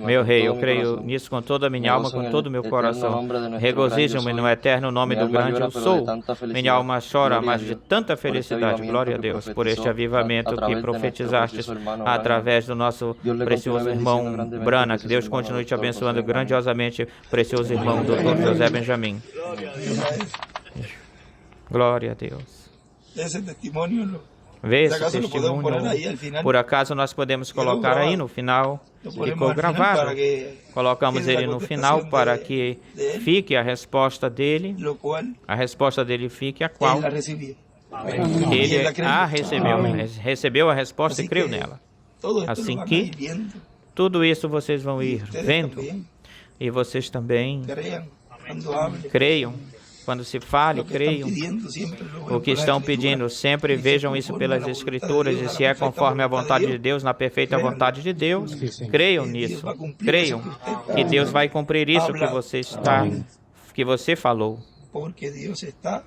Meu rei, eu creio nisso com toda a minha alma, com todo o meu coração. Regozijo-me no eterno nome do grande eu sou. Minha alma chora, mas de tanta felicidade. Glória a Deus por este avivamento que profetizastes através do nosso precioso irmão Brana. Que Deus continue te abençoando grandiosamente, precioso irmão Dr. José Benjamin. Glória a Deus. Vê esse testemunho. Por acaso nós podemos colocar aí no final. Ficou gravado. Colocamos ele no final para que fique a resposta dele. A resposta dele fique a qual ele a recebeu. Recebeu a resposta e creu nela. Assim que Tudo isso vocês vão Y ir ustedes vendo. también E vocês também crean cuando hable. creiam. Quando se fale, Lo que están creiam. pidiendo siempre lo ven O que por la estão Escritura. pedindo, sempre Y si vejam es isso conforme a pelas la voluntad de Escrituras. Dios, E a se la é perfecta conforme a voluntad vontade de de Deus, na perfeita Crean. vontade de Deus, sim. creiam que Dios nisso. va a cumplir Creiam eso que usted que Deus vai cumprir isso que habla. você está, que você falou. Porque Dios está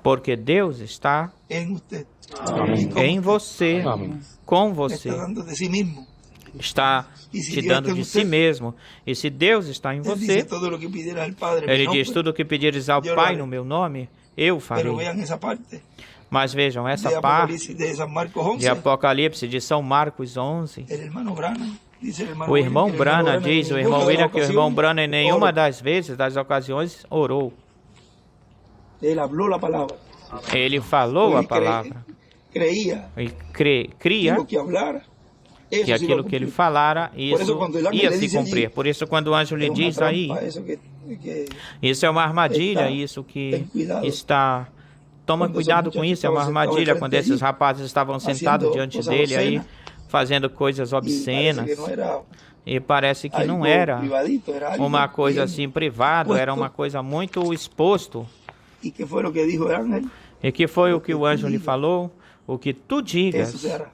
Porque Deus está en usted. Amém. Y con em usted. você, Amém. com Está você, dando de sí mismo. está E se te Deus dando está em de você, si mesmo. E se Deus está em Él dice você, todo lo que pidiera al Padre. en mi Ele nombre. diz: tudo o que pedires ao Eu Pai não- no meu nome, eu Pero farei. vean esa parte Mas vejam, essa de parte Apocalipsis de San Marcos 11. de Apocalipse de São Marcos 11, El hermano Branham dice el hermano o irmão William que el hermano Brana Branham diz, en o irmão ninguna William, que o irmão ocasión Brana em nenhuma oró. das vezes, das ocasiões, orou. Él habló la palabra. Ele falou a Él palavra. creía Ele que cria lo que hablara, que eso sí lo aquilo que ele cumplía. falara, Por isso, isso quando o ángel ia lhe se disse cumprir. allí, Por isso, quando o anjo lhe Es una diz aí, trampa eso que isso é uma armadilha, Está- isso que tem cuidado. está... Toma Quando cuidado os com muchachos isso, é uma estavam armadilha. sentados Quando frente esses allí, rapazes estavam sentados haciendo diante cosas dele aí, obscenas, fazendo coisas y parece obscenas, que no era e parece que não algo era privadito, era algo uma coisa bien assim privado, era puesto. uma coisa muito exposto. ¿Y qué fue lo que dijo el ángel? E que foi o que o anjo lhe falou? O que tu Eso digas, se hará.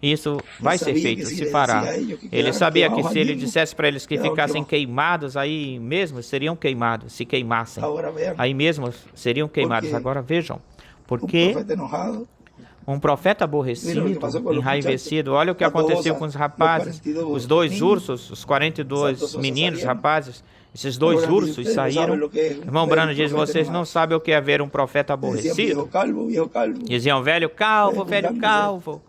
isso vai ser sabia feito, que se se ele fará. dizia a eles que Ele quedaram sabia que queimados se ele ali, dissesse para eles que quedaram ficassem queimados. queimados, aí mesmo seriam queimados, se queimassem. Ahora vean, Aí mesmo seriam queimados. Porque Agora vejam, un porque profeta enojado, um profeta Mira o que aborrecido, passou com os enraivecido, olha o que a aconteceu doza, com os os rapazes, 42 os dois meninos, ursos, os 42 Santos meninos, saíram. rapazes, esses dois Agora, ursos vocês não saíram. sabem o que é Irmão ver Brano um diz, profeta vocês não enojado. sabem o que é ver um profeta decían aborrecido. viejo calvo, Diziam, velho calvo, velho zombando calvo.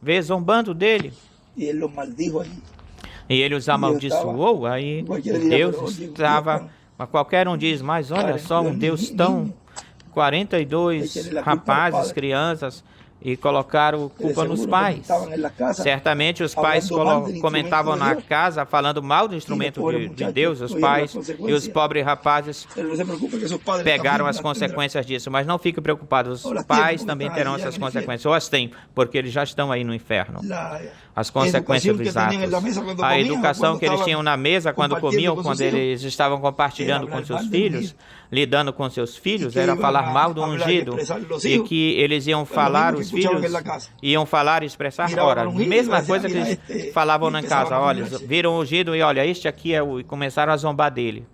Vê zombando dele. y él los maldijo allí. E ele os amaldiçoou. Aí Qualquer dia, Deus mas hoje, estava... Deus, Mas qualquer um diz, mas olha só, um Deus tão... 42 rapazes, crianças, e colocaram culpa nos pais. Certamente os pais comentavam na casa, falando mal do instrumento de Deus, os pais e os pobres rapazes pegaram as consequências disso. Mas não fique preocupado, os pais também terão essas consequências, ou as têm, porque eles já estão aí no inferno. As consequências dos atos. A educação que eles tinham na mesa quando comiam, quando eles estavam compartilhando com seus filhos, lidando com seus filhos, era falar mal do ungido, e que eles iam falar, os filhos iam falar e expressar. Ora, mesma coisa que eles falavam na casa, olha, viram o ungido e olha, este aqui é o... e começaram a zombar dele.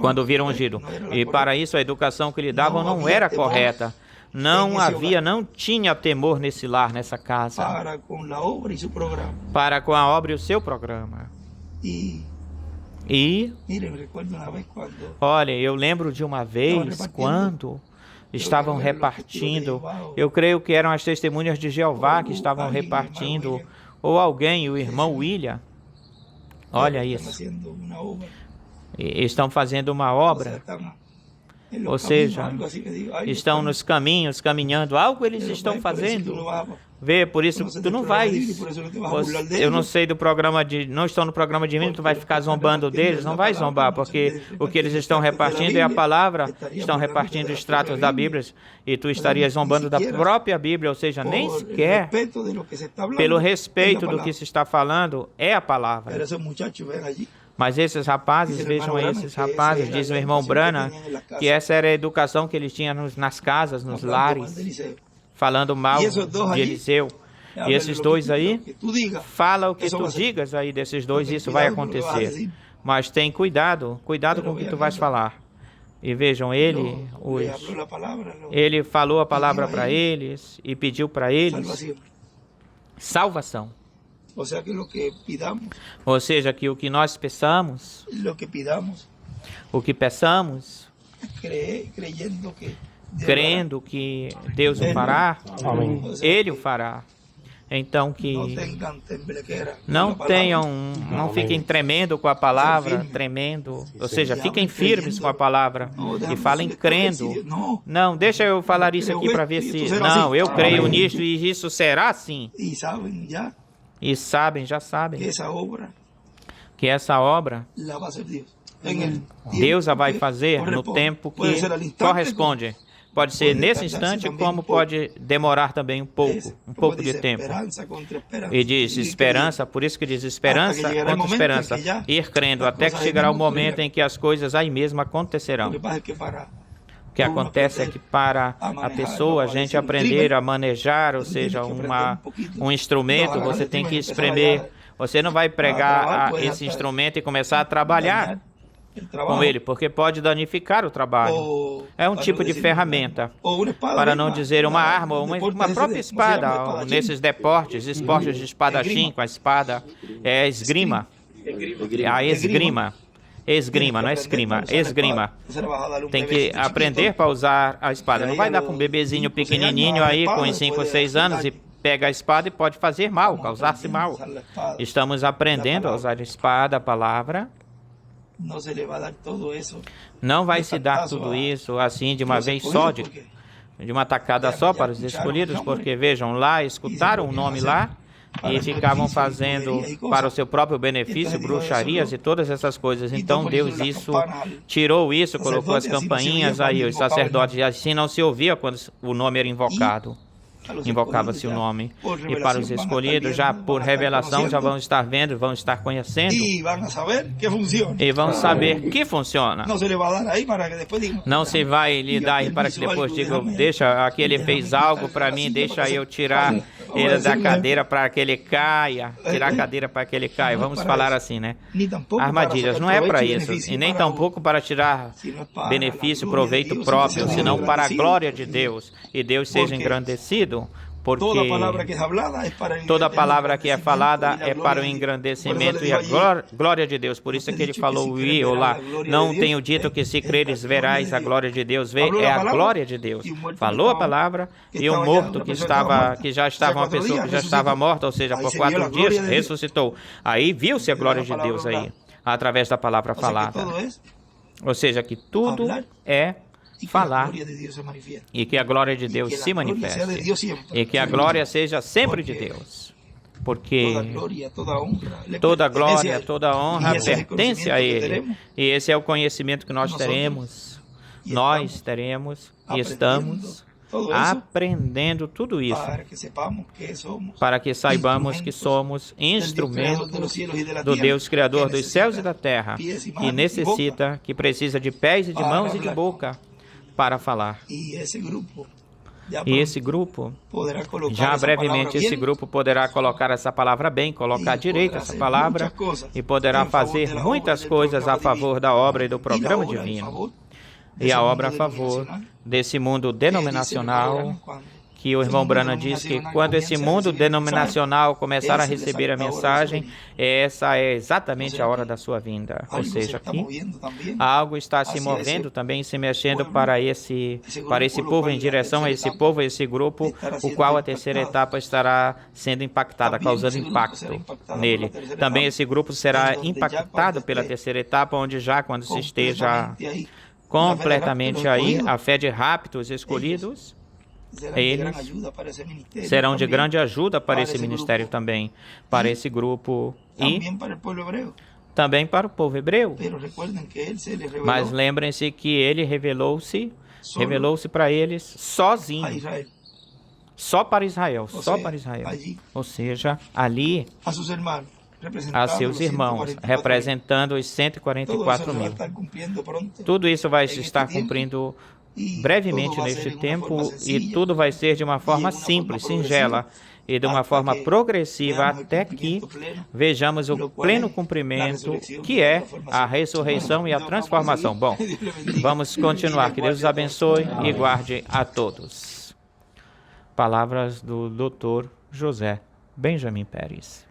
Quando viram o ungido. E para isso a educação que lhe davam não era correta. Não havia, não tinha temor nesse lar, nessa casa, para com a obra e o seu programa. E, olha, eu lembro de uma vez quando estavam repartindo, eu creio que eram as testemunhas de Jeová que estavam repartindo, ou alguém, o irmão William, olha isso, e estão fazendo uma obra. Ou seja, estão nos caminhos, caminhando, algo eles estão fazendo. Vê, por isso tu não vais. Eu não sei do programa de. Não estou no programa de mim, tu vai ficar zombando deles. Não vai zombar, porque o que eles estão repartindo é a palavra. Estão repartindo extratos da Bíblia e tu estarias zombando da própria Bíblia, ou seja, nem sequer pelo respeito do que se está falando, é a palavra. Mas esses rapazes, vejam aí, esses rapazes, diz o irmão Brana, que essa era a educação que eles tinham nas casas, nos lares, falando mal de Eliseu. E esses dois aí, fala o que tu digas aí desses dois, isso vai acontecer. Mas tem cuidado, cuidado com o que tu vais falar. E vejam, ele falou a palavra para eles e pediu para eles salvação. Ou seja, que o que nós peçamos, o que peçamos, crendo que Deus o fará, Ele o fará. Então que não fiquem tremendo com a palavra, tremendo, ou seja, fiquem firmes com a palavra e falem crendo. Não, deixa eu falar isso aqui para ver se... Não, eu creio nisso e isso será assim. E já sabem, que essa obra, Deus a vai fazer no tempo que corresponde. Pode ser nesse instante, como pode demorar também um pouco de tempo. E diz esperança, por isso que diz esperança contra esperança. Ir crendo até que chegará o momento em que as coisas aí mesmo acontecerão. O que acontece é que para a pessoa, a gente aprender a manejar, ou seja, um instrumento, você tem que espremer. Você não vai pregar esse instrumento e começar a trabalhar com ele, porque pode danificar o trabalho. É um tipo de ferramenta, para não dizer uma arma, ou uma própria espada. Nesses esportes de espadachim com a espada, é esgrima. A esgrima. Esgrima, não é esgrima, esgrima. Tem que aprender para usar a espada. Não vai dar para um bebezinho pequenininho aí com 5 ou 6 anos e pega a espada e pode fazer mal, causar-se mal. Estamos aprendendo a usar a espada, a palavra. Não vai se dar tudo isso assim de uma vez só, de uma tacada só para os escolhidos, porque vejam lá, escutaram o nome lá e ficavam fazendo para o seu próprio benefício bruxarias e todas essas coisas. Então Deus tirou isso, colocou as campainhas aí, os sacerdotes, e assim não se ouvia quando o nome era invocado. Invocava-se o nome. E para os escolhidos, já por revelação, já vão estar vendo, vão estar conhecendo. E vão saber que funciona. Não se vai lhe dar aí para que depois diga, deixa, aquele fez algo para mim, deixa eu tirar ele da cadeira para que ele caia. Tirar a cadeira para que ele caia. Vamos falar assim, né? Armadilhas, não é para isso. E nem tampouco para tirar benefício, proveito próprio, senão para a glória de Deus. E Deus seja engrandecido. Porque toda palavra que é falada é para o engrandecimento e a glória de Deus. Por isso que ele falou o lá. Não tenho dito que se creres verás a glória de Deus. É a glória de Deus. Falou a palavra e o morto que já estava uma pessoa que já estava morta, ou seja, por 4 dias, ressuscitou. Aí viu-se a glória de Deus aí, através da palavra falada. Ou seja, que tudo é falar e que a glória de Deus se manifeste e que a glória seja sempre de Deus, porque toda glória, toda honra pertence a Ele, e esse é o conhecimento que nós teremos e estamos aprendendo tudo isso para que saibamos que somos instrumentos do Deus Criador dos céus e da terra, que necessita, que precisa de pés e de mãos e de boca para falar. E esse grupo, já brevemente, esse grupo poderá colocar essa palavra bem, colocar direito essa palavra e poderá fazer muitas coisas a favor da obra e do programa divino. E a obra a favor desse mundo denominacional, que o irmão Branham diz que quando esse mundo denominacional começar a receber a mensagem, essa é exatamente a hora da sua vinda. Ou seja, aqui algo está se movendo também, se mexendo para esse povo, em direção a esse povo, a esse grupo, o qual a terceira etapa estará sendo impactada, causando impacto nele. Também esse grupo será impactado pela terceira etapa, onde já quando se esteja completamente aí, a fé de raptos escolhidos, eles serão de grande ajuda para esse ministério também, para esse grupo e também para o povo hebreu. Mas lembrem-se que ele revelou-se para eles sozinho, só para Israel, Ou seja, ali a seus irmãos, representando os 144 mil. Tudo isso vai estar cumprindo brevemente neste tempo, e tudo vai ser de uma forma simples, singela e de uma forma progressiva, até que vejamos o pleno cumprimento, que é a ressurreição e a transformação. Bom, vamos continuar. Que Deus os abençoe e guarde a todos. Palavras do Dr. José Benjamin Pérez.